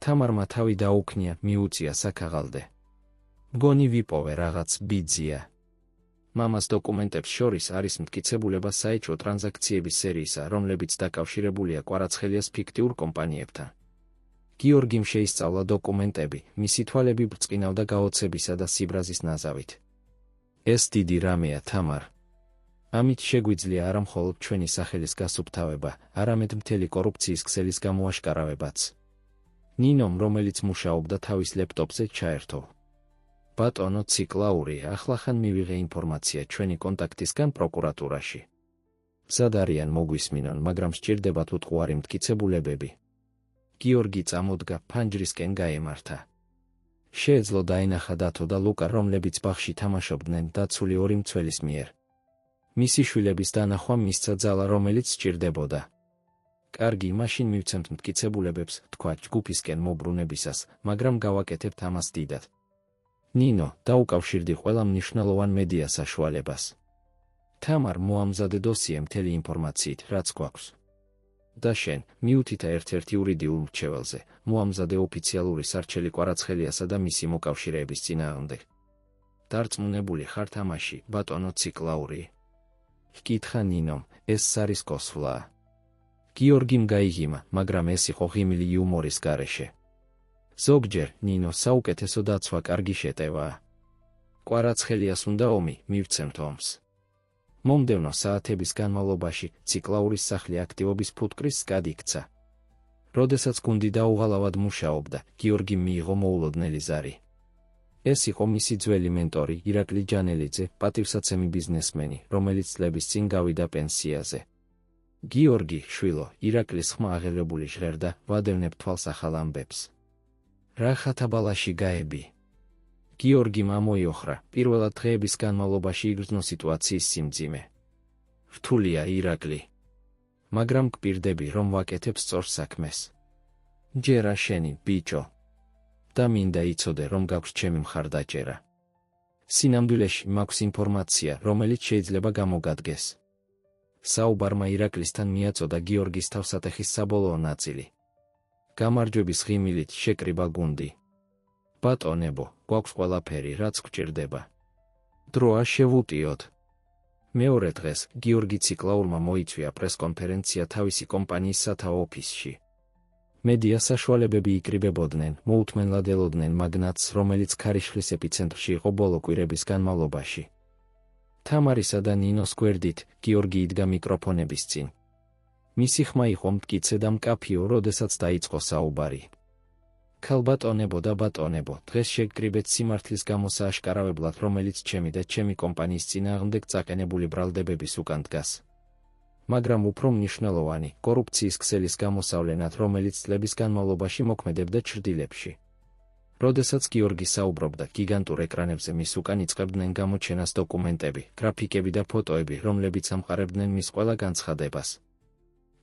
თამარმა თავი დაუქნია, მიუწია საქაღალდე. მგონი ვიპოვე რაღაც, ბიძია. მამას დოკუმენტებს შორის არის მტკიცებულება საეჭვო ტრანზაქციების სერიისა, რომლებიც დაკავშირებულია კვარაცხელიას ფიქტიურ კომპანიებთან. გიორგიმ შეისწავლა დოკუმენტები, მისი თვალები ბრწყინავდა გაოცებისა და სიბრაზის ნაზავით. ეს დიდი რამეა, თამარ. ამით შეგვიძლია არა მხოლოდ ჩვენი სახელის გასუფთავება, არამედ მთელი კორუფციის ქსელის გამოაშკარავებაც. ნინომ, რომელიც მუშაობდა თავის ლეპტოპზე, ჩაერთო. ბატონო ციკლაური, ახლახან მივიღე ინფორმაცია ჩვენი კონტაქტისგან პროკურატურაში. მზად არიან მოგვისმინონ, მაგრამ სჭირდებათ უტყუარი მტკიცებულებები. გიორგი წამოდგა, ფანჯრისკენ გაემართა. შეეძლო დაენახა დათო და ლუკა, რომლებიც ბაღში თამაშობდნენ, დაცული ორი მცველის მიერ. მისი შვილების დანახვა მისცა ძალა, რომელიც სჭირდებოდა. კარგი, მაშინ მივცემთ მტკიცებულებებს, თქვა ჯგუფისკენ მობრუნებისას, მაგრამ გავაკეთებთ ამას დიდად. ნინო, დაუკავშირდი ყველა მნიშვნელოვან მედია საშუალებას. თამარ, მოამზადე დოსიე მთელი ინფორმაციით, რაც გვაქვს. და შენ, მიუთითა ერთ-ერთ იურიდიულ მრჩეველზე, მოამზადე ოფიციალური სარჩელი კვარაცხელიასა და მისი მოკავშირეების წინააღმდეგ. დარწმუნებული ხარ თამაში, ბატონო ციკლაური? ჰკითხა ნინომ, ეს სარის კოსვლაა. გიორგიმ გაიგიმა, მაგრამ ეს იყო ღიმილი იუმორის გარეშე. ზოგჯერ, ნინო, საუკეთესო დაცვა კარგი შეტევაა. კვარაცხელიას უნდა ომი, მივცემთ ომს. მომდევნო საათების განმავლობაში ციკლაურის სახლი აქტივობის ფუტკრის სკად იქცა. როდესაც გუნდი დაუღალავად მუშაობდა, გიორგიმ მიიღო მოულოდნელი ზარი. ეს იყო მისი ძველი მენტორი, ირაკლი ჯანელიძე, პატივსაცემი ბიზნესმენი, რომელიც წლების წინ გავიდა პენსიაზე. გიორგი, შვილო, ირაკლის ხმა აღელებული ჟღერდა, ვადევნებ თვალს ახალ ამბებს. რა ხათაბალაში გაები? გიორგიმ ამოიოხრა, პირველად დღეების განმავლობაში იგრძნო სიტუაციის სიმძიმე. რთულია ირაკლი. მაგრამ გპირდები, რომ ვაკეთებ სწორ საქმეს. ჯერა შენი, ბიჭო. და მინდა იცოდე, რომ გაქვს ჩემი მხარდაჭერა. სინამდვილეში მაქვს ინფორმაცია, რომელიც შეიძლება გამოგადგეს. საუბარმა ირაკლისთან მიაწოდა გიორგის თავსატეხის საბოლოო ნაწილი. გამარჯვების ღიმილით შეკრიბა გუნდი. ბატონებო, გვაქვს ყველაფერი, რაც გვჭირდება. დროა შევუტიოთ. მეორე დღეს გიორგი ციკლაურმა მოიწვია პრესკონფერენცია თავისი კომპანიის სათაო ოფისში. მედია საშუალებები იკრიბებოდნენ, მოუთმენლად ელოდნენ მაგნატს, რომელიც ქარიშხლის ეპიცენტრში იყო ბოლო კვირების განმავლობაში. თამარისა და ნინოს გვერდით გიორგი იდგა მიკროფონების წინ. მისი ხმა იყო მტკიცე და მკაფიო, როდესაც დაიწყო საუბარი. ქალბატონებო და ბატონებო, დღეს შეგკრიბეთ სიმართლის გამოსააშკარავებლად, რომელიც ჩემი და ჩემი კომპანიის წინააღმდეგ წაყენებული ბრალდებების უკან დგას. მაგრამ უფრო მნიშვნელოვანი, კორუფციის ქსელის გამოსავლენად, რომელიც წლების განმავლობაში მოქმედებდა ჩრდილებში. როდესაც გიორგი საუბრობდა, გიგანტურ ეკრანებზე მის უკან იწყებდნენ გამოჩენას დოკუმენტები, გრაფიკები და ფოტოები, რომლებიც ამყარებდნენ მის ყველა განცხადებას.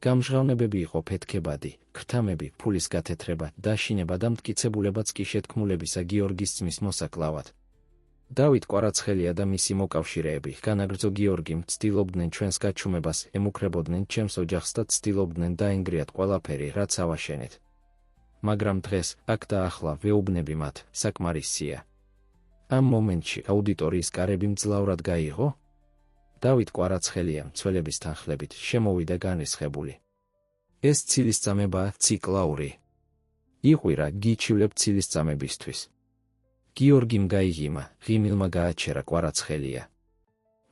გამჟღავნებები იყო ფეთქებადი, ქრთამები, ფულის გათეთრება, დაშინება და მტკიცებულებაც კი შეთქმულებისა გიორგის ძმის მოსაკლავად. დავით კვარაცხელია და მისი მოკავშირეები, განაგრძო გიორგიმ, ცდილობდნენ ჩვენს გაჩუმებას, ემუქრებოდნენ ჩემს ოჯახს და ცდილობდნენ დაენგრიათ ყველაფერი, რაც ავაშენეთ. მაგრამ დღეს, აქ და ახლა ვეუბნები მათ, საკმარისია. ამ მომენტში აუდიტორიის კარები მძლავრად გაიღო? დავით კვარაცხელია მცველების თანხლებით შემოვიდა განრისხებული. ეს ცილისწამებაა, ციკლაური. იყვირა, გიჩივლებ ცილისწამებისთვის. გიორგიმ გაიგიმა, ღიმილმა გააჩერა კვარაცხელია.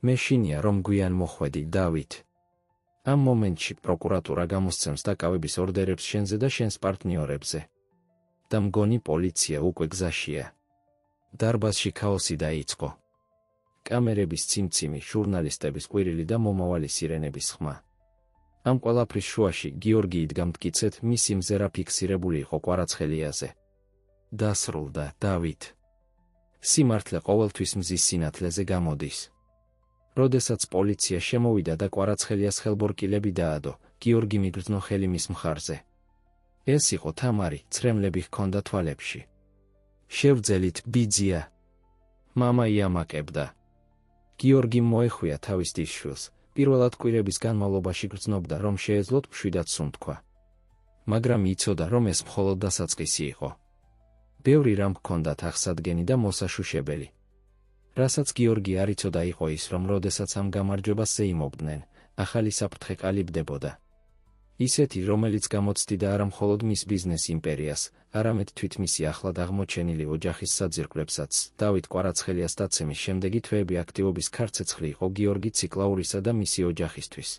მეშინია, რომ გვიან მოხვედი, დავით. ამ მომენტში პროკურატურა გამოსცემს დაკავების ორდერებს შენზე და შენს პარტნიორებზე. და მგონი პოლიცია უკვე გზაშია. დარბაზში ქაოსი დაიწყო. კამერების ციმციმი, ჟურნალისტების ყვირილი და მომავალი სირენების ხმა. ამ ყველაფრის შუაში გიორგი იდგა მტკიცედ, მისი მზერა ფიქსირებული იყო კვარაცხელიაზე. დასრულდა, დავით. სიმართლე ყოველთვის მზის სინათლეზე გამოდის. როდესაც პოლიცია შემოვიდა და კვარაცხელიას ხელბორკილები დაადო, გიორგი მიგრძნო ხელი მის მხარზე. ეს იყო თამარი, ცრემლები ჰქონდა თვალებში. შევძელით, ბიძია. მამა იამაკებდა. გიორგიმ მოეხვია თავის დისშვილს, პირველად კვირების განმავლობაში გრძნობდა, რომ შეეძლოთ მშვიდად სუნთქვა. მაგრამ იცოდა, რომ ეს მხოლოდ დასაწყისი იყო. ბევრი რამ ჰქონდათ აღსადგენი და მოსაშუშებელი. რასაც გიორგი არ იცოდა იყო ის, რომ როდესაც ამ გამარჯვებას ეიმობდნენ, ახალი საფრთხე ყალიბდებოდა. ისეთი, რომელიც გამოცდიდა არა მხოლოდ მის ბიზნეს იმპერიას, არამედ თვით მისი ახლად აღმოჩენილი ოჯახის საძირკვლებსაც. დავით კვარაცხელიას დაცემის შემდეგი თვეები აქტივობის ქარცეცხლი იყო გიორგი ციკლაურისა და მისი ოჯახისთვის.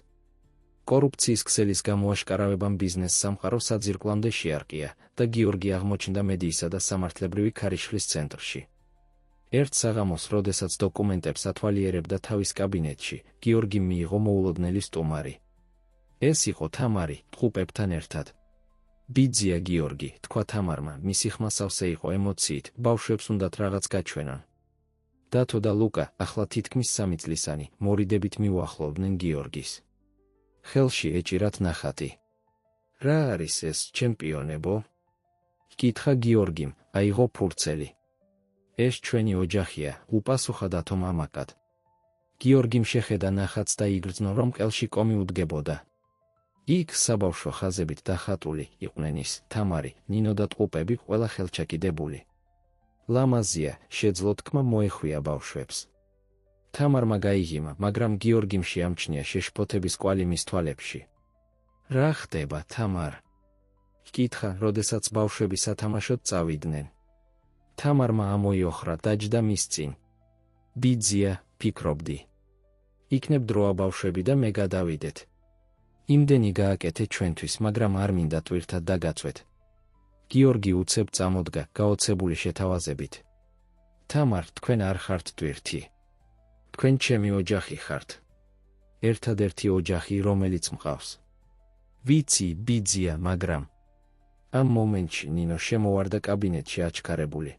კორუფციის ქსელის გამოაშკარავებამ ბიზნეს სამყარო საძირკვლამდე შეარყია და გიორგი აღმოჩნდა მედიისა და სამართლებრივი ქარიშხლის ცენტრში. ერთ საღამოს, როდესაც დოკუმენტებს ათვალიერებდა თავის კაბინეტში, გიორგიმ მიიღო მოულოდნელი სტუმარი. ეს იყო თამარი, ტყუპებთან ერთად. ბიძია გიორგი, თქვა თამარმა, მისი ხმა სავსე იყო ემოციით, ბავშვებს უნდათ რაღაც გაჩვენონ. დათო და ლუკა, ახლა თითქმის 3 წლისანი, მორიდებით მიუახლოვდნენ გიორგის. ხელში ეჭირათ ნახატი. რა არის ეს, ჩემპიონებო? ჰკითხა გიორგიმ, აიღო ფურცელი. ეს ჩვენი ოჯახია, უპასუხა დათო მამაკად. გიორგიმ შეხედა ნახატს და იგრძნო, რომ ყელში კომი უდგებოდა. იქ საბავშვო ხაზებით დახატული იყვნენ ის, თამარი, ნინო და ტყუპები, ყველა ხელჩაკიდებული. ლამაზია, შეძლო თქმა მოეხვია ბავშვებს. თამარმა გაიგიმა, მაგრამ გიორგიმ შეამჩნია შეშფოთების კვალი მის თვალებში. რა ხდება, თამარ? ჰკითხა, როდესაც ბავშვები სათამაშოდ წავიდნენ. თამარმა ამოიოხრა, დაჯდა მის წინ. ბიძია, ფიქრობდი. იქნებ დროა ბავშვები და მე გადავიდეთ. იმდენი გააკეთე ჩვენთვის, მაგრამ არ მინდა ტვირთად დაგაწვეთ. გიორგი უცებ წამოდგა, გაოცებული შეთავაზებით. თამარ, თქვენ არ ხართ ტვირთი. თქვენ ჩემი ოჯახი ხართ. ერთადერთი ოჯახი, რომელიც მყავს. ვიცი, ბიძია, მაგრამ ამ მომენტში ნინო შემოვარდა კაბინეტში აჩქარებული.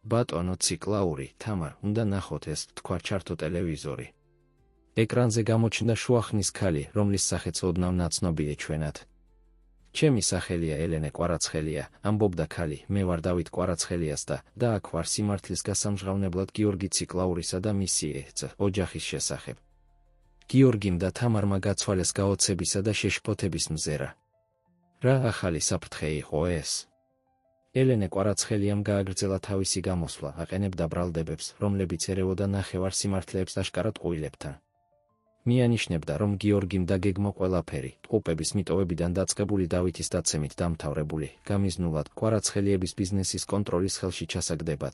ბატონო ციკლაური, თამარ, უნდა ნახოთ ეს, თქვა ჩართო ტელევიზორი. ეკრანზე გამოჩნდა შუახნის ქალი, რომლის სახეც ოდნავ ნაცნობია ჩვენად. ჩემი სახელია ელენე კვარაცხელია, ამბობდა ქალი, მე ვარ დავით კვარაცხელიას და აქ ვარ სიმართლის გასამჟღავნებლად გიორგი ციკლაურისა და მისი ოჯახის შესახებ. გიორგიმ და თამარმა გაცვალეს გაოცებისა და შეშფოთების მზერა. რა ახალი საფრთხე იყო ეს? ელენე კვარაცხელიამ გააგრძელა თავისი გამოსვლა, აყენებდა ბრალდებებს, რომლებიც ერეოდა ნახევარ სიმართლეებს აშკარად ყუილებთან. მიანიშნებდა, რომ გიორგიმ დაგეგმო ყველაფერი, ტყუპების მიტოვებიდან დაწყებული დავითის დაცემით დამთავრებული, გამიზნულად კვარაცხელიების ბიზნესის კონტროლის ხელში ჩასაგდებად.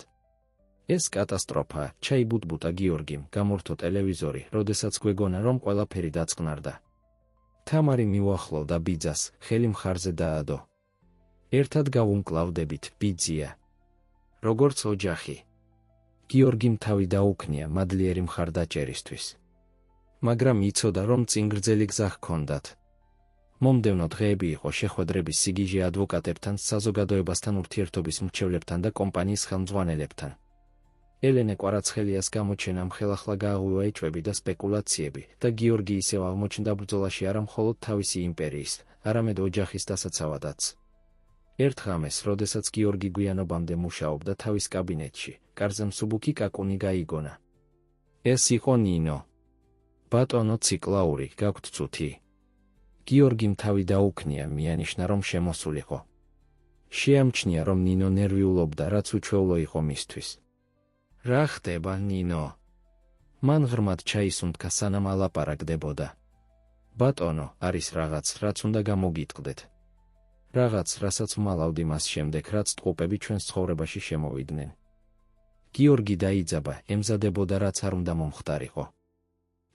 ეს კატასტროფაა, ჩაიბუტბუტა გიორგიმ, გამორთო ტელევიზორი, როდესაც გვეგონა, რომ ყველაფერი დაწყნარდა. თამარი მიუახლოვდა ბიძას, ხელი მხარზე დაადო. ერთად გავუმკლავდებით, ბიძია. როგორც ოჯახი. გიორგიმ თავი დაუქნია მადლიერი მხარდაჭერისთვის. მაგრამ იცოდა, რომ წინ გრძელი გზა ჰქონდათ. მომდევნო დღეები იყო შეხვედრების სიგიჟე ადვოკატებთან, საზოგადოებასთან, ურთიერთობის მრჩევლებთან და კომპანიის ხელმძღვანელებთან. ელენე კვარაცხელიას გამოჩენამ ხელახლა გააღვივა ეჭვები და სპეკულაციები და გიორგი ისევ აღმოჩნდა ბრძოლაში არა მხოლოდ თავისი იმპერიის, არამედ ოჯახის დასაცავადაც. ერთ ღამეს, როდესაც გიორგი გვიანობამდე მუშაობდა თავის კაბინეტში, კარზე მსუბუქი კაკუნი გაიგონა. ეს იყო ნინო. ბატონო ციკლაური, გაქვთ ცუთი? გიორგიმ თავი დაუქნია, მიანიშნა, რომ შემოსულიყო. შეამჩნია, რომ ნინო ნერვიულობდა, რაც უჩვეულო იყო მისთვის. რა ხდება, ნინო? მან ღრმად ჩაისუნთქა, სანამ ალაპარაკდებოდა. ბატონო, არის რაღაც, რაც უნდა გამოგიტყდეთ. რაღაც, რასაც ვმალავდი მას შემდეგ, რაც ტყუპები ჩვენს ცხოვრებაში შემოვიდნენ. გიორგი დაიძაბა, ემზადებოდა, რაც არ უნდა მომხდარიყო.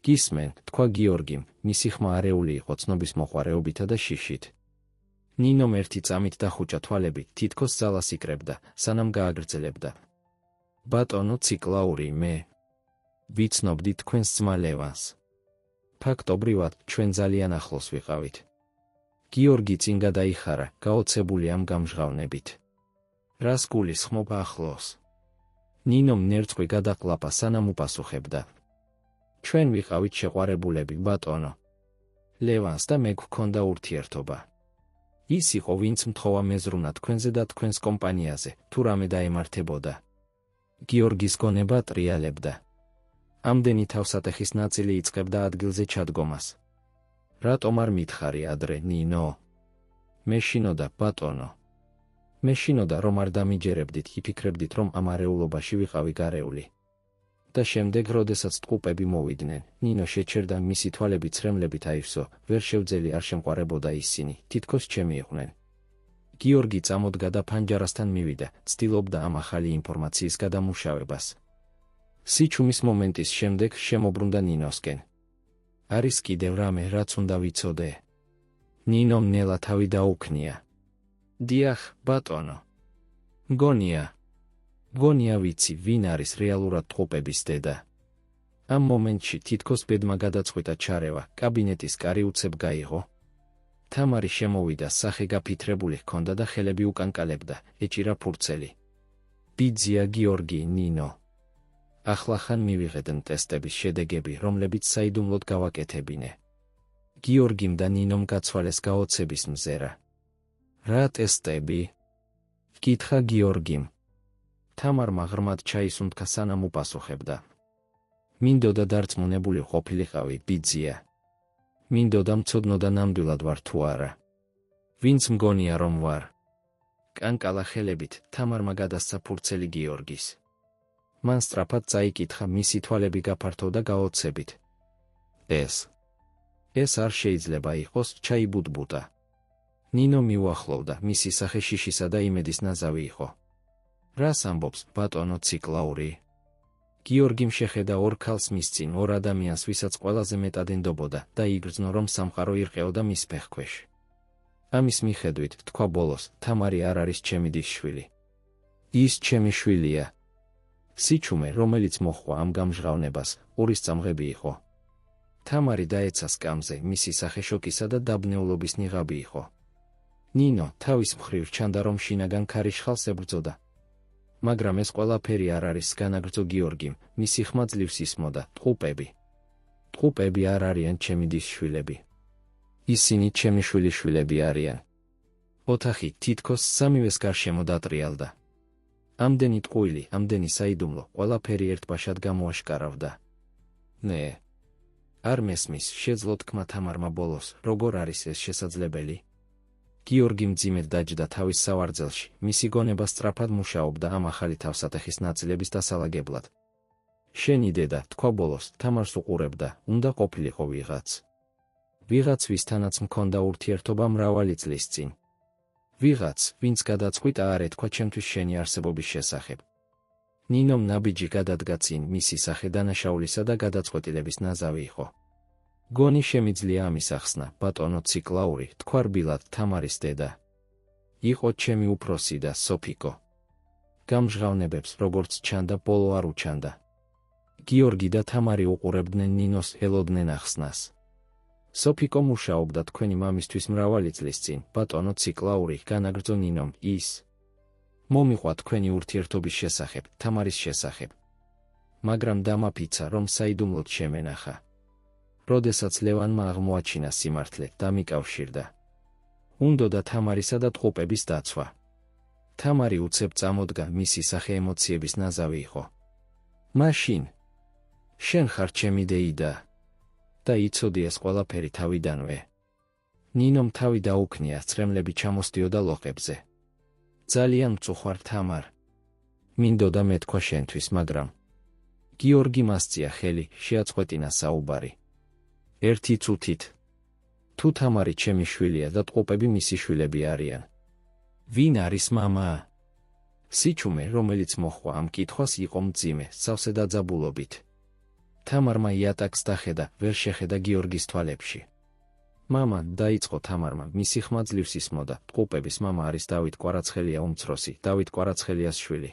გისმენ, თქვა გიორგიმ, მისი ხმა არეული იყო ცნობის მოყვარეობითა და შიშით. ნინომ ერთი წამით დახუჭა თვალები, თითქოს ძალას იკრებდა, სანამ გააგრძელებდა. ბატონო ციკლაური, მე ვიცნობდი თქვენს ძმა ლევანს. ფაქტობრივად, ჩვენ ძალიან ახლოს ვიყავით. გიორგი წინ გადაიხარა, გაოცებული ამ გამჟღავნებით. რას გულისხმობ ახლოს? ნინომ ნერწყვი გადაყლაპა, სანამ უპასუხებდა. ჩვენ ვიყავით შეყვარებულები, ბატონო. ლევანს და მე გვქონდა ურთიერთობა. ის იყო, ვინც მთხოვა მეზრუნად თქვენზე და თქვენს კომპანიაზე, თუ რამე დაემართებოდა. გიორგის გონება ტრიალებდა. ამდენი თავსატეხის ნაწილი იწყებდა ადგილზე ჩადგომას. რატომ არ მითხარი ადრე, ნინო? მეშინოდა, ბატონო. მეშინოდა, რომ არ დამიჯერებდით, იფიქრებდით, რომ ამ არეულობაში ვიყავი გარეული. და შემდეგ, როდესაც ტყუპები მოვიდნენ, ნინო შეჩერდა, მისი თვალები ცრემლებით აივსო, ვერ შევძელი არ შემყარებოდა ისინი, თითქოს ჩემი იყვნენ. გიორგი წამოდგა და ფანჯარასთან მივიდა, ცდილობდა ამ ახალი ინფორმაციის გადამუშავებას. სიჩუმის მომენტის შემდეგ შემობრუნდა ნინოსკენ. არის კიდევ რამე, რაც უნდა ვიცოდე? ნინომ ნელა თავი დაუქნია. დიახ, ბატონო. მგონია ვიცი, ვინ არის რეალურად ტყუპების დედა. ამ მომენტში თითქოს ბედმა გადაწყვიტა ჩარევა, კაბინეტის კარი უცებ გაიღო. თამარი შემოვიდა, სახე გაფითრებული ჰქონდა და ხელები უკანკალებდა, ეჭირა ფურცელი. ბიძია გიორგი, ნინო. ახლა ხან მივიღეთ ტესტების შედეგები, რომლებიც საიდუმლოდ გავაკეთებინე. გიორგიმ და ნინომ გაცვალეს გაოცების მზერა. რა ტესტები? კითხა გიორგიმ. თამარმა ღრმად ჩაის უნთქა სანამ უპასუხებდა. მინდოდა დარწმუნებული ყოფილიყავი, ბიძია. მინდოდა მცოდნოდა ნამდვილად ვარ თუ არა. ვინც მგონია რომ ვარ. კანკალა ხელებით თამარმა გადასცა ფურცელი გიორგის. მან სწრაფად წაიკითხა, მისი თვალები გაფართოვდა გაოცებით. ეს არ შეიძლება იყოს, ჩაიბუტბუტა. ნინო მიუახლოვდა, მისი სახე შიშისა და იმედის ნაზავი იყო. რას ამბობს, ბატონო ციკლაური? გიორგიმ შეხედა ორ ქალს მის წინ, ორ ადამიანს, ვისაც ყველაზე მეტად ენდობოდა და იგრძნო, რომ სამყარო ირყეოდა მის ფეხქვეშ. ამის მიხედვით, თქვა ბოლოს, თამარი არ არის ჩემი დის-შვილი. ის ჩემი შვილია. სიჩუმე, რომელიც მოჰყვა ამ გამჟღავნებას, ურის წამღები იყო. თამარი დაეცა სკამზე, მისი სახე შოკისა და დაბნეულობის ნიღაბი იყო. ნინო თავის მხრივ ჩანდა, რომ შინაგან ქარიშხალს ებრძოდა. მაგრამ ეს ყველაფერი არ არის, განაგრძო გიორგიმ, მისი ხმა ძლივს ისმოდა. ტყუპები არ არიან ჩემი დის-შვილები. ისინი ჩემი შვილიშვილები არიან. ოთახი თითქოს სამივეს გარშემო დატრიალდა. ამდენი ტყუილი, ამდენი საიდუმლო, ყველაფერი ერთბაშად გამოაშკარავდა. ნე, არ მესმის, შეძლო თქმა თამარმა ბოლოს, როგორ არის ეს შესაძლებელი? გიორგი მძიმედ დაჯდა თავის სავარძელში, მისი გონება სწრაფად მუშაობდა ამ ახალი თავსატეხის ნაწილების დასალაგებლად. შენი დედა, თქვა ბოლოს, თამარს უყურებდა, უნდა ყოფილიყო ვიღაც, ვისთანაც მქონდა ურთიერთობა მრავალი წლის წინ. ვიღაც, ვინც გადაწყვიტა არ ეთქვა ჩემთვის შენი არსებობის შესახებ. ნინომ ნაბიჯი გადადგა წინ, მისი სახე დანაშაულისა და გადაწყვეტილების ნაზავი იყო. გონი შემიძლია ამის ახსნა, ბატონო ციკლაური, თქვა რბილად თამარის დედა. იყო ჩემი უფროსი და სოფიკო. გამჟღავნებებს, როგორც ჩანდა, ბოლო არ უჩანდა. გიორგი და თამარი უყურებდნენ ნინოს, ელოდნენ ახსნას. სოფიკო მუშაობდა თქვენი მამისთვის მრავალი წლის წინ, ბატონო ციკლაური, განაგრძო ნინომ, ის მომიყვა თქვენი ურთიერთობის შესახებ, თამარის შესახებ. მაგრამ დამაფიცა, რომ საიდუმლოდ შემენახა. როდესაც ლევანმა აღმოაჩინა სიმართლე, დამიკავშირდა. უნდოდა თამარისა და ტყუპების დაცვა. თამარი უცებ წამოდგა, მისი სახე ემოციების ნაზავი იყო. მაშინ შენ ხარ ჩემი დეიდა და იცოდი ეს ყველაფერი თავიდანვე. ნინომ თავი დაუქნია, წრემლები ჩამოსდიოდა ლოყებზე. ძალიან მწუხვარ თამარ. მინდოდა მეთქვა შენთვის, მაგრამ გიორგი მასწია ხელი, შეაწყვეტინა საუბარი. ერთი წუთით. თუ თამარი ჩემი შვილია და ტყუპები მისი შვილები არიან. ვინ არის მამა? სიჩუმე, რომელიც მოჰყვა ამ კითხვას, იყო მძიმე, სავსე დაძაბულობით. თამარმა იატაკს დახედა, ვერ შეხედა გიორგის თვალებში. მამა, დაიწყო თამარმა, მისი ხმა ძლივს ისმოდა. ტყუპების მამა არის დავით კვარაცხელია უმცროსი, დავით კვარაცხელიას შვილი.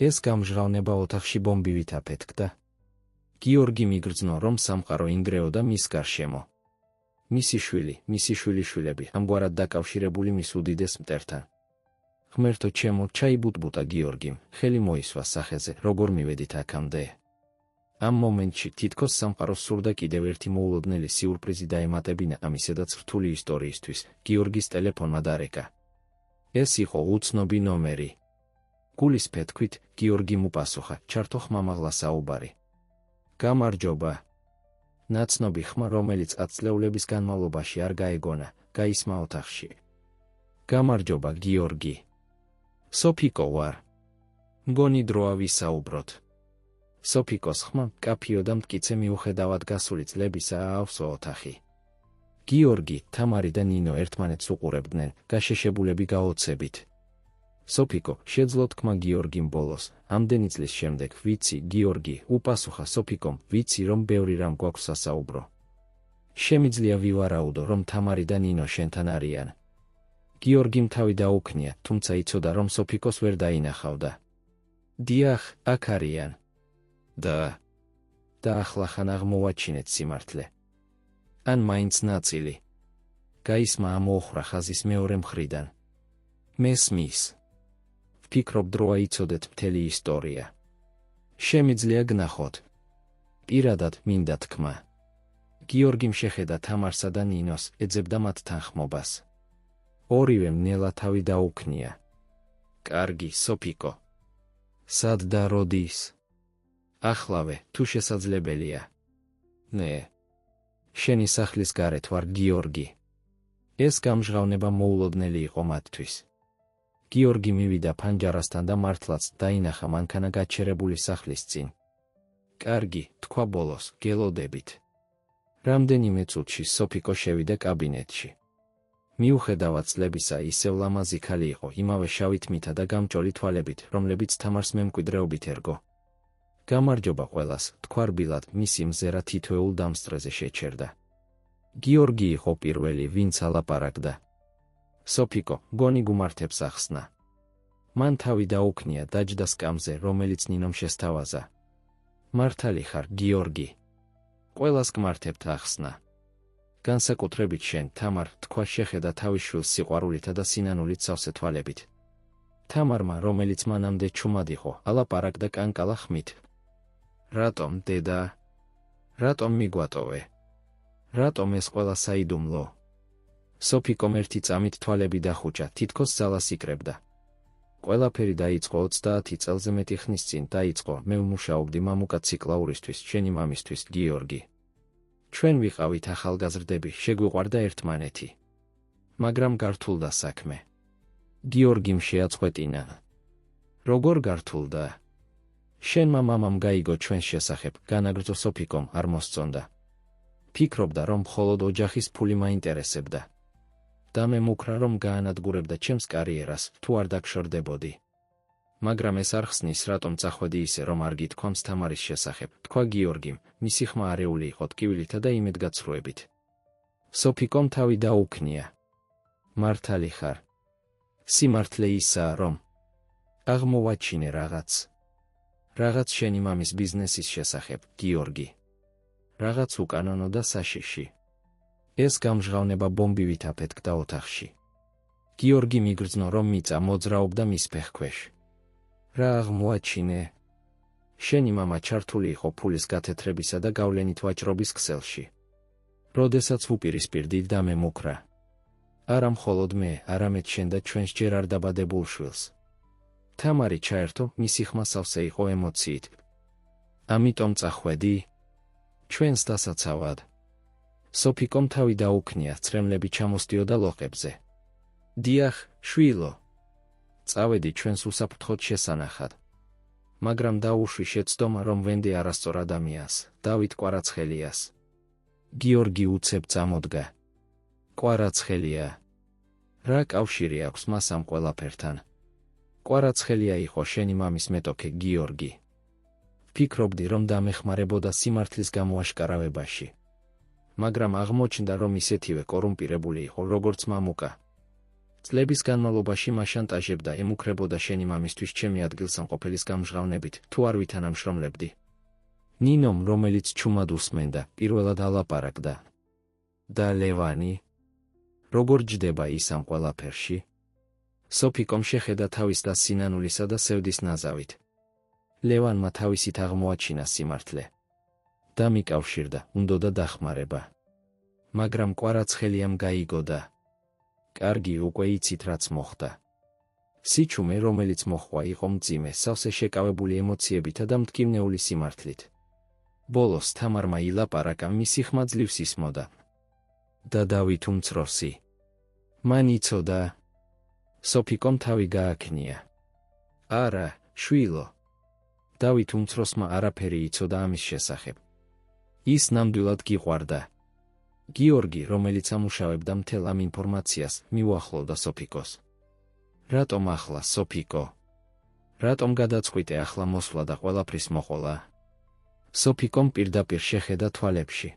ეს გამჟღავნება ოთახში ბომბივით აფეთქდა. გიორგი მიგრძნო, რომ სამყარო ინგრეოდა მის გარშემო. მისი შვილი, მისი შვილიშვილები, ამგვარად დაკავშირებული მის უდიდეს მტერთან. ღმერთო ჩემო, ჩაიბუტბუტა გიორგიმ, ხელი მოისვა სახეზე, როგორ მივედით აქამდე. ამ მომენტში თითქოს სამყაროს სურდა კიდევ ერთი მოულოდნელი სიურპრიზი დაემატებინა ამისედაც რთული ისტორიისთვის. გიორგის ტელეფონმა დარეკა. ეს იყო უცნობი ნომერი. გულის ფეთქვით გიორგიმ უპასუხა, ჩართო ხმამაღლა საუბარი. გამარჯობა. ნაცნობი ხმა, რომელიც ათწლეულების განმავლობაში არ გაეგონა, გაისმა ოთახში. გამარჯობა გიორგი. სოფიკო ვარ. მგონი დროა ვისაუბროთ. სოფიკოს ხმა, კაფიო და მტკიცე მიუხედავად გასული წლებისა აავსო ოთახი. გიორგი, თამარი და ნინო ერთმანეთს უყურებდნენ, გაშეშებულები გაოცებით. სოფიკო, შეძლო თქმა გიორგიმ ბოლოს, ამდენი წლის შემდეგ, ვიცი, გიორგი, უპასუხა სოფიკომ, ვიცი, რომ ბევრი რამ გვაქვს სასაუბრო. შემიძლია ვივარაუდო, რომ თამარი და ნინო შენთან არიან. გიორგიმ თავი დაუქნია, თუმცა იცოდა, რომ სოფიკოს ვერ დაინახავდა. დიახ, აქ არიან. და ახლახან აღმოვაჩინეთ სიმართლე. ან მაინც ნაწილი. გაისმა ამოუხრა ხაზის მეორე მხრიდან. მესმის. ვფიქრობ დროა იცოდეთ მთელი ისტორია. შემიძლია გნახოთ. პირადად მინდა თქმა. გიორგიმ შეხედა თამარსა და ნინოს, ეძებდა მათ თანხმობას. ორივემ ნელა თავი დაუქნია. კარგი, სოფიკო. სად და როდის? ახლავე, თუ შესაძლებელია. ნე. შენი სახლის გარეთ ვარ, გიორგი. ეს გამჟღავნება მოულოდნელი იყო მათთვის. გიორგი მივიდა ფანჯარასთან და მართლაც დაინახა მანქანა გაჩერებული სახლის წინ. კარგი, თქვა ბოლოს, გელოდებით. რამდენიმე წუთში სოფიკო შევიდა კაბინეტში. მიუხედავად წლებისა ისევ ლამაზი ქალი იყო, იმავე შავი თმითა და გამჭოლი თვალებით, რომლებიც თამარს მემკვიდრეობით ერგო. გამარჯობა ყველას, თქვა რბილად, მისი მზერა თითოეულ დამსწრეზე შეჩერდა. გიორგი იყო პირველი, ვინც ალაპარაკდა. სოფიკო, გონი გუმართებს ახსნა. მან თავი დაუქნია დაჯდა სკამზე, რომელიც ნინომ შესთავაზა. მართალი ხარ, გიორგი. ყველას გმართებთ ახსნა. განსაკუთრებით შენ, თამარ, თქვა შეხედა თავის შვილს სიყვარულითა და სინანულით სავსე თვალებით. თამარმა, რომელიც მანამდე ჩუმად იყო, ალაპარაკდა კანკალა ხმით. რატომ, დედა? რატომ მიგვატოვე? რატომ ეს ყველა საიდუმლო? სოფიკომ ერთი წამით თვალები დახუჭა, თითქოს ძალას იკრებდა. ყველაფერი დაიწყო 30 წელზე მეტი ხნის წინ, დაიწყო, მე ვმუშაობდი მამუკა ციკლაურისთვის, შენი მამისთვის, გიორგი. ჩვენ ვიყავით ახალგაზრდები, შეგვიყვარდა ერთმანეთი. მაგრამ გართულდა საქმე. გიორგიმ შეაწყვეტინა. როგორ გართულდა? შენმა მამამ გაიგო ჩვენს შესახებ, განაგრძო სოფიკომ, არ მოსწონდა. ფიქრობდა, რომ მხოლოდ ოჯახის ფული მაინტერესებდა. და მე მუქრა, რომ გაანადგურებდა ჩემს კარიერას, თუ არ დაგშორდებოდი. მაგრამ ეს არ ხსნის, რატომ წახვედი ისე, რომ არ გითქვამს თამარის შესახებ, თქვა გიორგიმ, მისი ხმა არეული იყო ტკივილითა და იმედგაცრუებით. სოფიკომ თავი დაუქნია. მართალი ხარ. სიმართლე ისაა, რომ აღმოვაჩინე რაღაც. რაღაც შენი მამის ბიზნესის შესახებ, გიორგი. რაღაც უკანონო და საშიში. ეს გამჟღავნება ბომბივით აფეთქდა ოთახში. გიორგი მიგრძნო, რომ მიწა მოძრაობდა მის ფეხქვეშ. რა აღმოაჩინე? შენი მამა ჩართული იყო ფულის გათეთრებისა და გავლენით ვაჭრობის ქსელში. როდესაც ვუპირისპირდით და მე მუქრა. არა მხოლოდ მე, არამედ შენ და ჩვენს ჯერ არ დაბადებულ შვილს. თამარი ჩაერთო, მისი ხმა სავსე იყო ემოციით. ამიტომ წახვედი? ჩვენს დასაცავად. სოფიკომ თავი დაუქნია, წრემლები ჩამოსდიოდა ლოყებზე. დიახ, შვილო. წავედი ჩვენს უსაფრთხოდ შესანახად. მაგრამ დაუშვი შეცდომა, რომ ვენდე არასწორ ადამიანს, დავით კვარაცხელიას. გიორგი უცებ წამოდგა. კვარაცხელია. რა კავშირი აქვს მას ამ ყველაფერთან? კვარაცხელია იყო შენი მამის მეტოქე, გიორგი. ფიქრობდი, რომ დამეხმარებოდა სიმართლის გამოაშკარავებაში. მაგრამ აღმოჩნდა, რომ ისეთივე კორუმპირებული იყო, როგორც მამუკა. წლების განმავლობაში მაშანტაჟებდა, ემუქრებოდა შენი მამისთვის ჩემი ადგილსამყოფელის გამჟღავნებით, თუ არ ვითანამშრომლებდი. ნინომ, რომელიც ჩუმად უსმენდა, პირველად ალაპარაკდა. და ლევანი? როგორ ჯდება ის ამ ყველაფერში? სოფიკომ შეხედა თავის და სინანულისა და სევდის ნაზავით. ლევანმა თავისით აღმოაჩინა სიმართლე. დამიკავშირდა, უნდოდა დახმარება. მაგრამ კვარაცხელიამ გაიგოდა. კარგი, უკვე იცით რაც მოხდა. სიჩუმე, რომელიც მოხვა, იყო მძიმე, სავსე შეკავებული ემოციებითა და მტკივნეული სიმართლით. ბოლოს თამარმა ილაპარაკა, მისი ხმა ძლივს ისმოდა. და დავით უმცროსი. მან იცოდა. სოფიკომ თავი გააქნია. არა, შვილო. დავით უმცროსმა არაფერი იცოდა ამის შესახებ. ის ნამდვილად გიყვარდა. გიორგი, რომელიც ამუშავებდა მთელ ამ ინფორმაციას, მიუახლოვდა სოფიკოს. რატომ ახლა, სოფიკო? რატომ გადაწყვიტე ახლა მოსვლა და ყველაფრის მოყოლა? სოფიკომ პირდაპირ შეხედა თვალებში.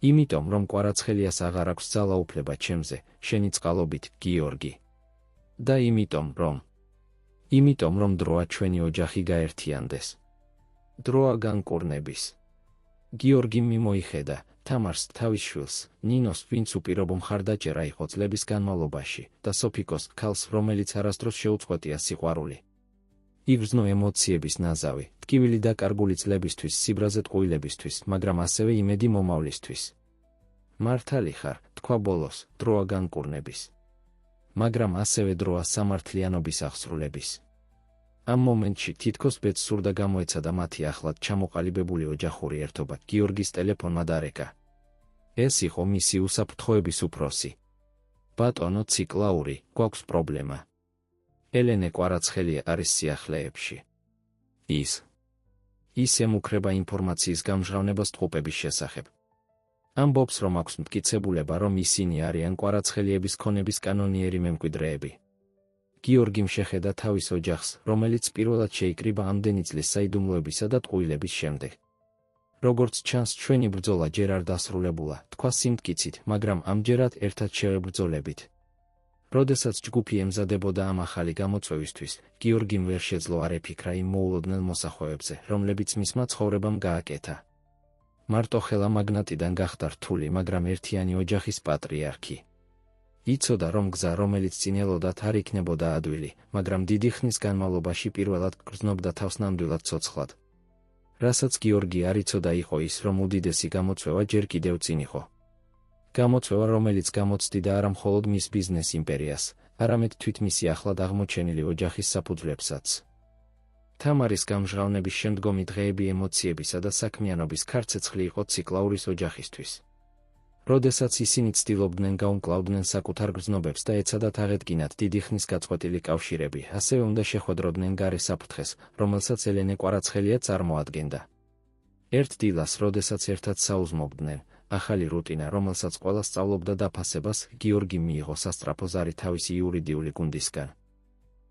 იმიტომ, რომ კვარაცხელიას აღარ აქვს ძალაუფლება ჩემზე, შენი წყალობით, გიორგი. და იმიტომ, რომ დროა ჩვენი ოჯახი გაერთიანდეს. დროა განკურნების. გიორგი მიმოიხედა თამარს, თავის შვილს, ნინოს, ვინც უპირობო მხარდაჭერა იყო წლების განმავლობაში, და სოფიკოს, ქალს, რომელიც არასდროს შეუწყვეტია სიყვარული. იგრძნო ემოციების ნაზავი, ტკივილი და კარგული წლებისთვის, სიბრაზე ტყუილებისთვის, მაგრამ ასევე იმედი მომავლისთვის. მართალი ხარ, თქვა ბოლოს, დროა განკურნების. მაგრამ ასევე დროა სამართლიანობის აღსრულების. ამ მომენტში თითქოს ბედს სურდა გამოეცადა მათი ახლად ჩამოყალიბებული ოჯახური ერთობა. გიორგის ტელეფონმა დარეკა. ეს იყო მისი უსაფრთხოების უფროსი. ბატონო ციკლაური, გვაქვს პრობლემა. ელენე კვარაცხელია არის სიახლეებში. ის ემუქრება ინფორმაციის გამჟღავნებას ტყუპების შესახებ. ამბობს, რომ აქვს მტკიცებულება, რომ ისინი არიან კვარაცხელიების ქონების კანონიერი მემკვიდრეები. გიორგიმ შეხედა თავის ოჯახს, რომელიც პირველად შეიკრიბა ამდენი წლის საიდუმლოებისა და ტყუილების შემდეგ. როგორც ჩანს, ჩვენი ბრძოლა ჯერ არ დასრულებულა, თქვა სიმტკიცით, მაგრამ ამჯერად ერთად შევებრძოლებით. როდესაც ჯგუფი ემზადებოდა ამ ახალი გამოწვევისთვის, გიორგიმ ვერ შეძლო არ ეფიქრა იმ მოულოდნელ მოსახვეებზე, რომლებიც მისმა ცხოვრებამ გააკეთა. მარტოხელა მაგნატიდან გახდა რთული, მაგრამ ერთიანი ოჯახის პატრიარქი. იცოდა, რომ გზა, რომელიც წინ ელოდათ, არ იქნებოდა ადვილი, მაგრამ დიდი ხნის განმავლობაში პირველად გრძნობდა თავს ნამდვილად ცოცხლად. რასაც გიორგი არ იცოდა იყო ის, რომ უდიდესი გამოწვევა ჯერ კიდევ წინ იყო. გამოწვევა, რომელიც გამოცდიდა არა მხოლოდ მის ბიზნეს იმპერიას, არამედ თვით მისი ახლად აღმოჩენილი ოჯახის საფუძვლებსაც. თამარის გამჟღავნების შემდგომი დღეები ემოციებისა და საქმიანობის ქარცეცხლი იყო ციკლაურის ოჯახისთვის. როდესაც ისინი ცდილობდნენ გაუმკლავდნენ საკუთარ გრძნობებს და ეცადათ აღედგინათ დიდი ხნის გაწყვეტილი კავშირები, ასევე უნდა შეხვედროდნენ გარე საფრთხეს, რომელსაც ელენე კვარაცხელია წარმოადგენდა. ერთ დილას, როდესაც ერთად საუზმობდნენ, ახალი რუტინა, რომელსაც ყველა სწავლობდა დაფასებას, გიორგი მიიღო სასწრაფო ზარი თავისი იურიდიული გუნდისგან.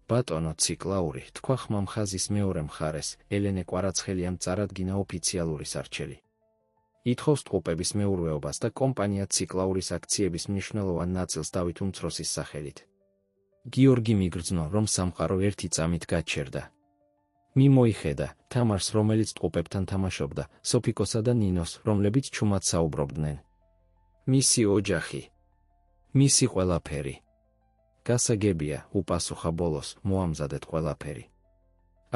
ბატონო ციკლაური, თქვა ხმამ ხაზის მეორე მხარეს, ელენე კვარაცხელიამ წარადგინა ოფიციალური სარჩელი. ითხოვს ტყუპების მეურვეობას და კომპანია ციკლაურის აქციების მნიშვნელოვან ნაწილს დავით უმცროსის სახელით. გიორგი მიგრძნო, რომ სამყარო ერთი წამით გაჩერდა. მიმოიხედა თამარს, რომელიც ტყუპებთან თამაშობდა, სოფიკოსა და ნინოს, რომლებიც ჩუმად საუბრობდნენ. მისი ოჯახი, მისი ყველაფერი. გასაგებია, უპასუხა ბოლოს, მოამზადეთ ყველაფერი.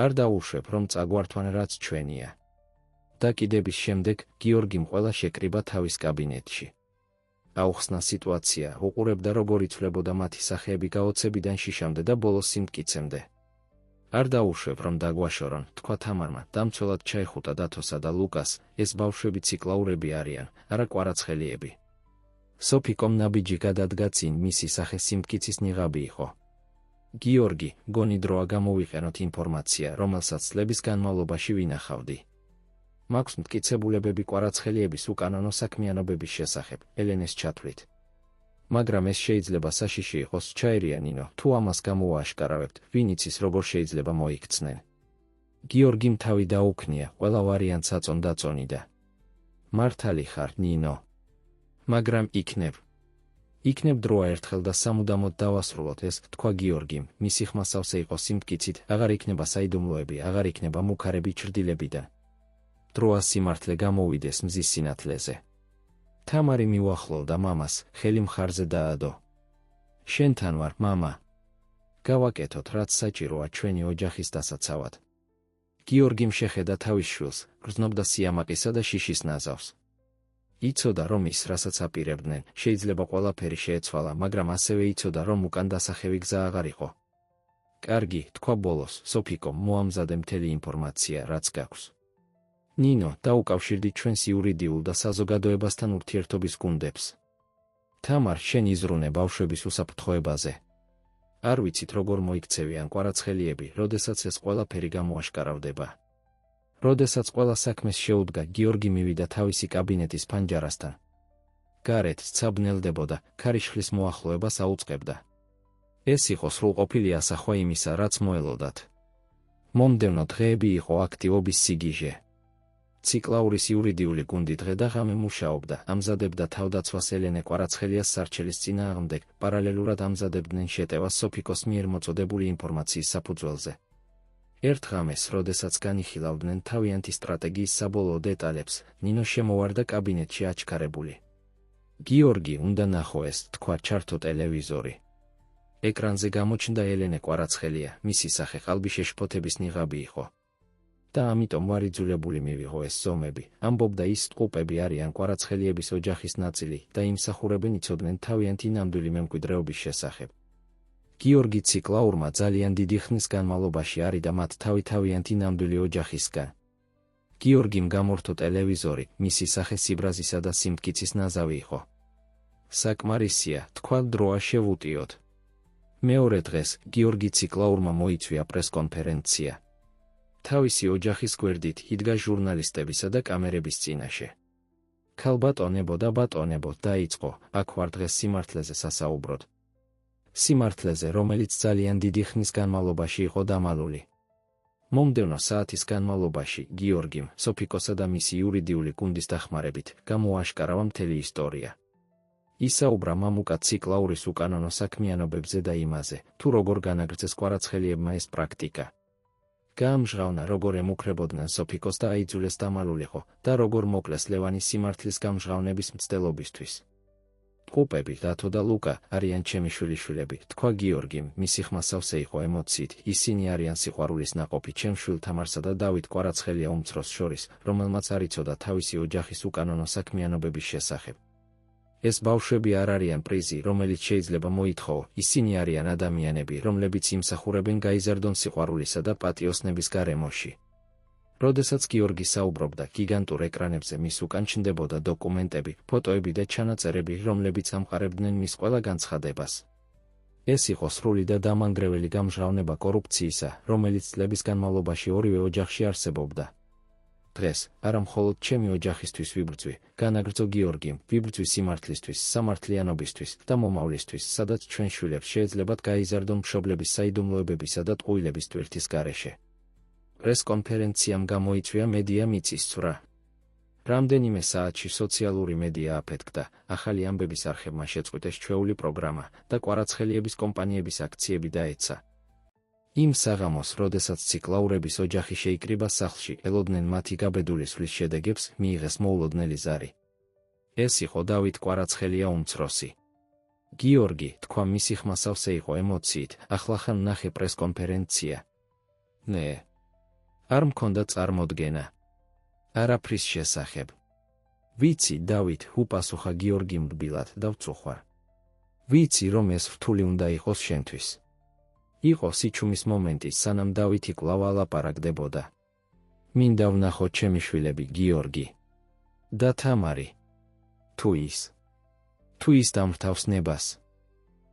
არ დაუშვებ, რომ წაგვართვან რაც ჩვენია. დაკიდების შემდეგ გიორგიმ ყველა შეკრიბა თავის კაბინეტში. აუხსნა სიტუაცია, უყურებდა როგორ იცვლებოდა მათი სახეები გაოცებიდან შიშამდე და ბოლოს სიმტკიცემდე. არ დაუშვებ, რომ დაგვაშორონ, თქვა თამარმა, დამცველად ჩაიხუტა დათოსა და ლუკას, ეს ბავშვები ციკლაურები არიან, არა კვარაცხელიები. სოფიკომ ნაბიჯი გადადგა წინ, მისი სახე სიმტკიცის ნიღაბი იყო. გიორგი, გონი დროა გამოვიყენოთ ინფორმაცია, რომელსაც წლების განმავლობაში ვინახავდი. მაქვს მტკიცებულებები კვარაცხელიების უკანონო საქმიანობების შესახებ, ელენეს ჩათვლით. მაგრამ ეს შეიძლება საშიში იყოს, ჩაერია ნინო, თუ ამას გამოუაშკარავებთ, ვინ იცის როგორ შეიძლება მოიქცნენ. გიორგიმ თავი დაუქნია, ყველა ვარიანტს აწონდა. მართალი ხარ, ნინო. მაგრამ იქნებ დროა ერთხელ და სამუდამოდ დავასრულოთ ეს, თქვა გიორგიმ, მისი ხმასავსე იყო სიმტკიცით, აღარ იქნება საიდუმლოები, აღარ იქნება მუქარები ჩრდილებიდან. დროა სიმართლე გამოვიდეს მზის სინათლეზე. თამარი მიუახლოვდა მამას, ხელი მხარზე დაადო. შენთან ვარ, მამა. გავაკეთოთ, რაც საჭიროა ჩვენი ოჯახის დასაცავად. გიორგიმ შეხედა თავის შვილს, გრძნობდა სიამაყისა და შიშის ნაზავს. იცოდა, რომ ის, რასაც აპირებდნენ, შეიძლება ყველაფერი შეეცვალა, მაგრამ ასევე იცოდა, რომ უკან დასახევი გზა აღარ იყო. კარგი, თქვა ბოლოს, სოფიკო, მოამზადე მთელი ინფორმაცია, რაც გაქვს. ნინო, დაუკავშირდი ჩვენს იურიდიულ და საზოგადოებასთან ურთიერთობის გუნდებს. თამარ, შენ იზრუნე ბავშვების უსაფრთხოებაზე. არ ვიცით როგორ მოიქცევიან კვარაცხელიები, როდესაც ეს ყველაფერი გამოაშკარავდება. როდესაც ყველა საქმეს შეუდგა, გიორგი მივიდა თავისი კაბინეტის ფანჯარასთან. გარეთ სცაბნელდებოდა, ქარიშხლის მოახლოებას აუწყებდა. ეს იყო სრულყოფილი ასახვა იმისა, რაც მოელოდათ. მომდევნო დღეები იყო აქტივობის სიგიჟე. ციკლაურის იურიდიული გუნდი დღე და ღამე მუშაობდა, ამზადებდა თავდაცვას ელენე კვარაცხელიას სარჩელის წინააღმდეგ, პარალელურად ამზადებდნენ შეტევას სოფიკოს მიერ მოწოდებული ინფორმაციის საფუძველზე. ერთ ღამეს, როდესაც განიხილავდნენ თავიანთი სტრატეგიის საბოლოო დეტალებს, ნინო შემოვარდა კაბინეტში აჩქარებული. გიორგი, უნდა ნახო ეს, თქვა, ჩართო ტელევიზორი. ეკრანზე გამოჩნდა ელენე კვარაცხელია, მისი სახე ყალბიშეშფოთების ნიღაბი იყო. და ამიტომ ვარიძულებული მივიღო ეს ზომები, ამბობდა ის. ტყუპები არიან კვარაცხელიების ოჯახის ნაწილი და იმსახურებენ იცოდნენ თავიანთი ნამდვილი მემკვიდრეობის შესახებ. გიორგი ციკლაურმა ძალიან დიდი ხნის განმავლობაში არიდა მათ თავიანთი ნამდვილი ოჯახისგან. გიორგიმ გამორთო ტელევიზორი, მისი სახე სიბრაზისა და სიმტკიცის ნაზავი იყო. საკმარისია, თქვა, დროა შევუტიოთ. მეორე დღეს გიორგი ციკლაურმა მოიწვია პრესკონფერენცია. თავისი ოჯახის გვერდით იდგა ჟურნალისტებისა და კამერების წინაშე. ქალბატონებო და ბატონებო, დაიწყო, აქ ვარ დღეს სიმართლეზე სასაუბროდ. სიმართლეზე, რომელიც ძალიან დიდი ხნის განმავლობაში იყო დამალული. მომდევნო საათის განმავლობაში გიორგიმ, სოფიკოსა და მისი იურიდიული გუნდის დახმარებით გამოაშკარავა მთელი ისტორია. ისაუბრა მამუკა ციკლაურის უკანონო საქმიანობებზე და იმაზე, თუ როგორ განაგრძეს კვარაცხელიებმა ეს პრაქტიკა. გაამჟღავნა, როგორ ემუქრებოდნენ სოფიკოს და აიძულეს დამალულიყო და როგორ მოკლეს ლევანის სიმართლის გამჟღავნების მცდელობისთვის. ტყუპები, დათო და ლუკა, არიან ჩემი შვილიშვილები, თქვა გიორგიმ, მისი ხმასავსე იყო ემოციით, ისინი არიან სიყვარულის ნაყოფი ჩემ შვილ თამარსა და დავით კვარაცხელია უმცროს შორის, რომელმაც არ იცოდა თავისი ოჯახის უკანონო საქმიანობების შესახებ. ეს ბავშვები არ არიან პრიზი, რომელიც შეიძლება მოითხოვო, ისინი არიან ადამიანები, რომლებიც იმსახურებენ გაიზარდონ სიყვარულისა და პატიოსნების გარემოში. როდესაც გიორგი საუბრობდა, გიგანტურ ეკრანებზე მის უკან ჩნდებოდა დოკუმენტები, ფოტოები და ჩანაწერები, რომლებიც ამყარებდნენ მის ყველა განცხადებას. ეს იყო სრული და დამანგრეველი გამჟღავნება კორუფციისა, რომელიც წლების განმავლობაში ორივე ოჯახში არსებობდა. დღეს, არა მხოლოდ ჩემი ოჯახისთვის ვიბრძვი, განაგრძო გიორგიმ, ვიბრძვი სიმართლისთვის, სამართლიანობისთვის და მომავლისთვის, სადაც ჩვენ შვილებს შეეძლებათ გაიზარდონ მშობლების საიდუმლოებებისა და ტყუილების ტვირთის გარეშე. პრესკონფერენციამ გამოიწვია მედია მიწის ცვრა. რამდენიმე საათში სოციალური მედია აფეთქდა, ახალი ამბების არხებმა შეწყვიტეს ჩვეული პროგრამა და კვარაცხელიების კომპანიების აქციები დაეცა. იმ საღამოს, როდესაც ციკლაურების ოჯახი შეიკრიბა სახლში, ელოდნენ მათი გაბედული სვლის შედეგებს, მიიღეს მოულოდნელი ზარი. ეს იყო დავით კვარაცხელია უმცროსი. გიორგი, თქვა, მისი ხმასავსე იყო ემოციით, ახლა ხან ნახე პრესკონფერენცია. ნე. არ მქონდა წარმოდგენა. არაფრის შესახებ. ვიცი, დავით, უპასუხა გიორგიმ რბილად და ვწუხვარ. ვიცი, რომ ეს რთული უნდა იყოს შენთვის. იყო სიჩუმის მომენტი, სანამ დავითი კვლავ ალაპარაკდებოდა. მინდა ვნახო ჩემი შვილები, გიორგი. და თამარი. თუ ის დამრთავს ნებას.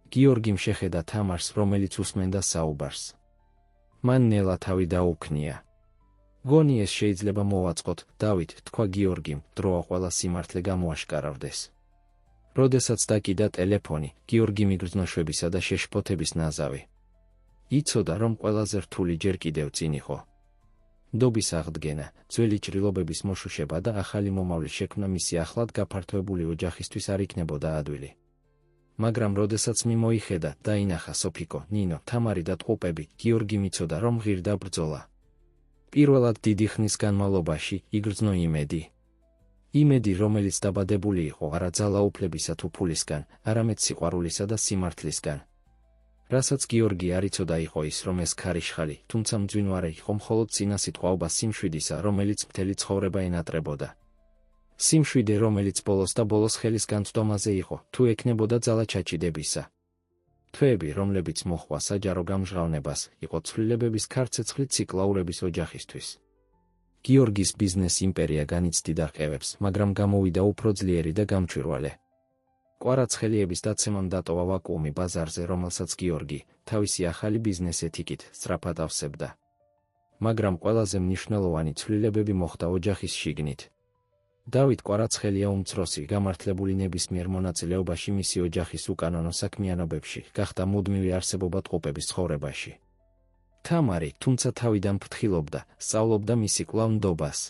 გიორგიმ შეხედა თამარს, რომელიც უსმენდა საუბარს. მან ნელა თავი დაუქნია. გონი ეს შეიძლება მოვაწყოთ, დავით, თქვა გიორგიმ, დროა ყველა სიმართლე გამოაშკარავდეს. როდესაც დაკიდა ტელეფონი, გიორგი მიგრძნო შვებისა და შეშფოთების ნაზავი. იცოდა, რომ ყველაზე რთული ჯერ კიდევ წინ იყო. ნდობის აღდგენა, ძველი ჭრილობების მოშუშება და ახალი მომავლის შექმნა მისი ახლად გაფართოებული ოჯახისთვის არ იქნებოდა ადვილი. მაგრამ როდესაც მიმოიხედა, დაინახა სოფიკო, ნინო, თამარი და ტყუპები, გიორგი მიცოდა, რომ ღირდა ბრძოლა. პირველად დიდი ხნის განმავლობაში იგრძნო იმედი. იმედი, რომელიც დაბადებული იყო არა ძალაუფლებისა თუ ფულისგან, არამედ სიყვარულისა და სიმართლისგან. რასაც გიორგი არ იცოდა იყო ის, რომ ეს ქარიშხალი, თუმცა მძვინვარე იყო მხოლოდ წინასიტყვაობა სიმშვიდისა, რომელიც მთელი ცხოვრება ენატრებოდა. სიმშვიდე, რომელიც ბოლოს და ბოლოს ხელის განცდომაზე იყო, თუ ექნებოდა ძალა ჩაჭიდებისა. თვეები, რომლებიც მოჰყვა საჯარო გამჟღავნებას, იყო ცვლილებების ქარცეცხლი ციკლაურების ოჯახისთვის. გიორგის ბიზნეს იმპერია განიცდიდა რყევებს, მაგრამ გამოვიდა უფრო ძლიერი და გამჭვირვალე. კვარაცხელიების დაცემამ დატოვა ვაკუუმი ბაზარზე, რომელსაც გიორგი, თავისი ახალი ბიზნეს ეთიკით, სწრაფად ავსებდა. მაგრამ ყველაზე მნიშვნელოვანი ცვლილებები მოხდა ოჯახის შიგნით. დავით კვარაცხელია უმცროსი, გამართლებული ნებისმიერ მონაწილეობაში მისი ოჯახის უკანონო საქმიანობებში, გახდა მუდმივი არსებობა ტყუპების ცხოვრებაში. თამარი, თუმცა თავიდან ფრთხილობდა, სწავლობდა მისი კვლავ ნდობას.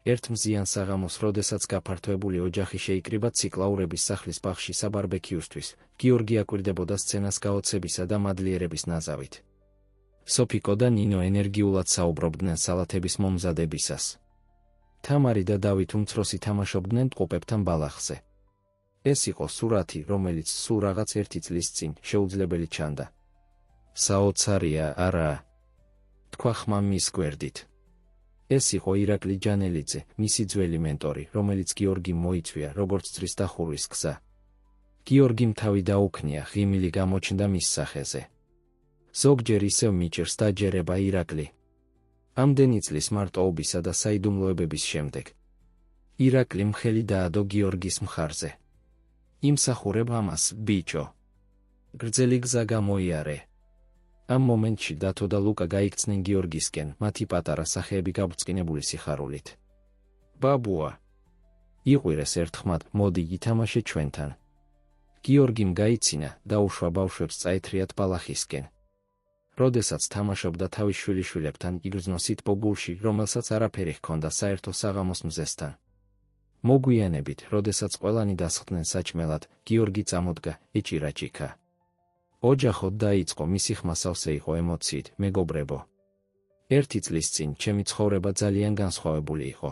ერთ მზიან საღამოს, როდესაც გაფართოებული ოჯახი შეიკრიბა ციკლაურების სახლის ბაღში საბარბეკიუსთვის, გიორგი აკვირდებოდა სცენას გაოცებისა და მადლიერების ნაზავით. სოფიკო და ნინო ენერგიულად საუბრობდნენ სალათების მომზადებისას. თამარი და დავით უმცროსი თამაშობდნენ ტყუპებთან ბალახზე. ეს იყო სურათი, რომელიც სულ რაღაც ერთი წლის წინ შეუძლებელი ჩანდა. საოცარია, არა? თქვა ხმამ მის გვერდით. ეს იყო ირაკლი ჯანელიძე, მისი ძველი მენტორი, რომელიც გიორგიმ მოიწვია, როგორც წრის დახურვის გზა. გიორგიმ თავი დაუქნია, ღიმილი გამოჩნდა მის სახეზე. ზოგჯერ ისევ მიჭირს დაჯერება ირაკლი. ამდენი წლის მარტოობისა და საიდუმლოებების შემდეგ ირაკლი მხელი დაადო გიორგის მხარზე. იმსახურებ ამას, ბიჭო. გრძელი გზა გამოიარე. ამ მომენტში დათო და ლუკა გაიქცნენ გიორგისკენ, მათი პატარა სახეები გაბრწყინებული სიხარულით. ბაბუა, იყვირეს ერთხმად, მოდი ითამაშე ჩვენთან. გიორგიმ გაიცინა, დაუშვა ბავშვებს წაეთრიათ ბალახისკენ. როდესაც თამაშობდა თავის შვილიშვილებთან, იგრძნო სიტბობულში, რომელსაც არაფერი ჰქონდა საერთო საღამოს მზესთან. მოგვიანებით, როდესაც ყველანი დასხდნენ საჭმელად, გიორგი წამოდგა, ეჭირა ჭიქა. ოჯახოდ დაიწყო, მისი ხმასავსე იყო ემოციით, მეგობრებო. ერთი წლის წინ ჩემი ცხოვრება ძალიან განსხვავებული იყო.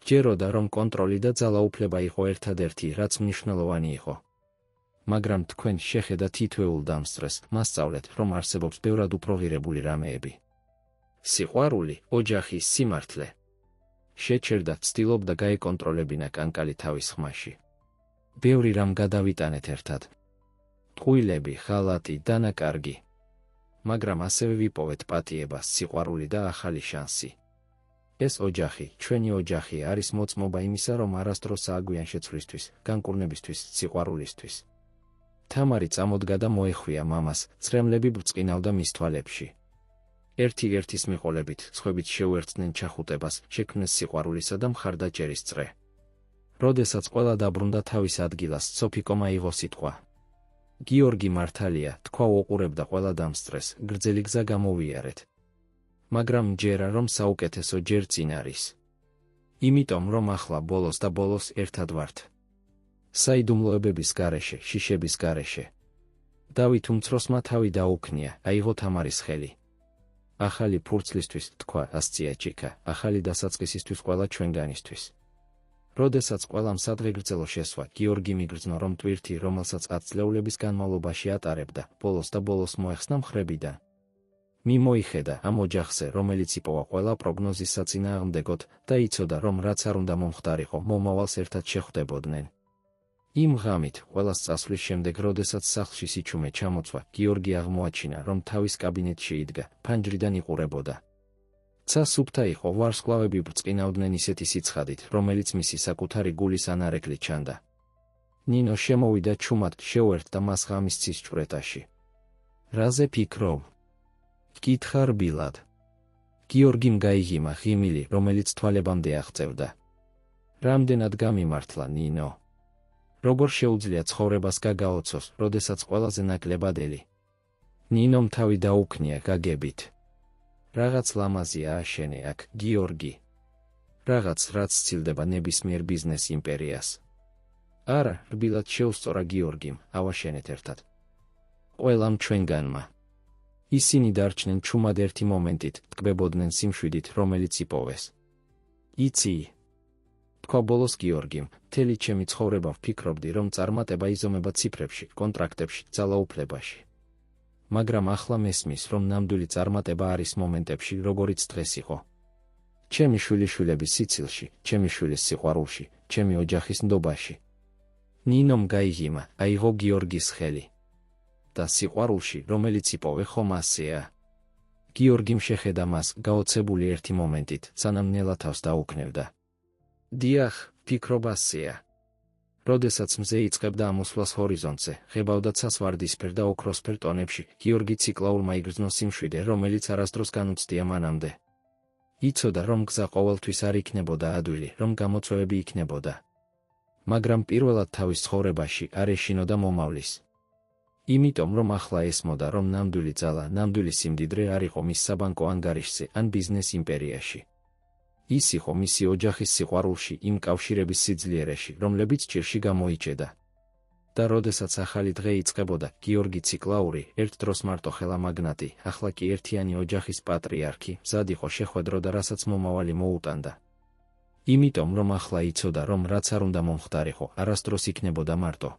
ჯეროდა რომ კონტროლი და ძალაუფლება იყო ერთადერთი, რაც მნიშვნელოვანი იყო. მაგრამ თქვენ შეხედათ თითოეულ დამსწრეს, მასწავლეთ, რომ არსებობს ბევრად უფრო ღირებული რამეები. სიყვარული, ოჯახი, სიმართლე. შეჩერდა, ცდილობდა გაეკონტროლებინა კანკალი თავის ხმაში. ბევრი რამ გადავიტანეთ ერთად. ტყუილები, ღალატი, დანაკარგი. მაგრამ ასევე ვიპოვეთ პატიებას, სიყვარული და ახალი შანსი. ეს ოჯახი, ჩვენი ოჯახი არის მოწმობა იმისა, რომ არასდროსაა გვიანშეცვლისთვის, განკურნებისთვის, სიყვარულისთვის. თამარი წამოდგა და მოეხვია მამას, წრემლები ბრწყინავდა მის თვალებში. ერთი-ერთის მიყოლებით, სხვებით შეუერთდნენ ჩახუტებას, შექმნეს სიყვარულისა და მხარდაჭერის წრე. როდესაც ყველა დაბრუნდა თავის ადგილას, სოფიკო მაიღო სიტყვა. გიორგი მართალია, თქვა უყურებდა ყველა დამსწრეს, გრძელი გზა გამოვიარეთ. მაგრამ მჯერა, რომ საუკეთესო ჯერ წინ არის. იმიტომ რომ ახლა ბოლოს და ბოლოს ერთად ვართ. საიდუმლოებების გარეშე, შიშების გარეშე. დავით უმცროსმა თავი დაუქნია, აიღო თამარის ხელი. ახალი ფურცლისთვის, თქვა, ასწია ჭიქა, ახალი დასაწყისისთვის ყველა ჩვენგანისთვის. როდესაც ყველამ სადღეგრძელო შესვა, გიორგი მიგრძნო, რომ ტვირთი, რომელსაც 10 წლეულების განმავლობაში ატარებდა, ბოლოს და ბოლოს მოეხსნა მხრებიდან. მიმოიხედა ამ ოჯახზე, რომელიც იპოვა ყველა პროგნოზის საწინააღმდეგოდ და იცოდა, რომ რაც არ უნდა მომხდარიყო, მომავალს ერთად შეხვდებოდნენ. იმ ღამით, ყველას წასვლის შემდეგ, როდესაც სახლში სიჩუმე ჩამოწვა, გიორგი აღმოაჩინა, რომ თავის კაბინეტში იდგა, ფანჯრიდან იყურებოდა. ცა სუფთა იყო, ვარსკვლავები ბრწყინავდნენ ისეთი სიცხადით, რომელიც მისი საკუთარი გულის ანარეკლი ჩანდა. ნინო შემოვიდა ჩუმად, შეუერთდა მას ღამის ცის ჭვრეტაში. რაზე ფიქრობ? გითხრა რბილად. გიორგიმ გაიღიმა ღიმილი, რომელიც თვალებამდე აღწევდა. რამდენად გამიმართლა, ნინო. როგორ შეუძლია ცხოვრებას გაგაოცოს, როდესაც ყველაზე ნაკლებადელი. ნინომ თავი დაუქნია გაგებით. რაღაც ლამაზია აშენე აქ, გიორგი. რაღაც, რაც სცილდება ნებისმიერ ბიზნეს იმპერიას. არა, რბილად შეუსწორა გიორგიმ, ავაშენეთ ერთად. ყველამ ჩვენგანმა. ისინი დარჩნენ ჩუმად ერთი მომენტით, ტკბებოდნენ სიმშვიდით, რომელიც იპოვეს. იცი, თქვა ბოლოს გიორგიმ, მთელი ჩემი ცხოვრება ვფიქრობდი, რომ წარმატება იზომება ციფრებში, კონტრაქტებში, ძალაუფლებაში. მაგრამ ახლა მესმის, რომ ნამდვილი წარმატება არის მომენტებში, როგორიც დღეს იყო. ჩემი შვილიშვილების სიცილში, ჩემი შვილის სიყვარულში, ჩემი ოჯახის ნდობაში. ნინომ გაიღიმა, აიღო გიორგის ხელი. და სიყვარულში, რომელიც იპოვე, ხომ ასეა. გიორგიმ შეხედა მას, გაოცებული ერთი მომენტით, სანამ ნელა თავს დაუქნევდა. დიახ, ფიქრობ ასეა. როდესაც მზე იწყებდა ამოსვლას ჰორიზონტზე, ღებავდა ცას ვარდისფერ და ოქროსფერ ტონებში, გიორგი ციკლაურმა იგრძნო სიმშვიდე, რომელიც არასდროს განუცდია მანამდე. იცოდა, რომ გზა ყოველთვის არ იქნებოდა ადვილი, რომ გამოწვევები იქნებოდა. მაგრამ პირველად თავის ცხოვრებაში არ ეშინოდა მომავლის. იმიტომ რომ ახლა ესმოდა, რომ ნამდვილი ძალა, ნამდვილი სიმდიდრე არ იყო მის საბანკო ანგარიშზე ან ბიზნეს იმპერიაში. ის იყო მისი ოჯახის სიყვარულში, იმ კავშირების სიძლიერეში, რომლებიც ჭირში გამოიჭედა. და როდესაც ახალი დღე იწყებოდა, გიორგი ციკლაური, ერთ დროს მარტოხელა მაგნატი, ახლა კი ერთიანი ოჯახის პატრიარქი, მზად იყო შეხვედრო და რასაც მომავალი მოუტანდა. იმიტომ რომ ახლა იცოდა, რომ რაც არ უნდა მომხდარიყო, არასდროს იქნებოდა მარტო.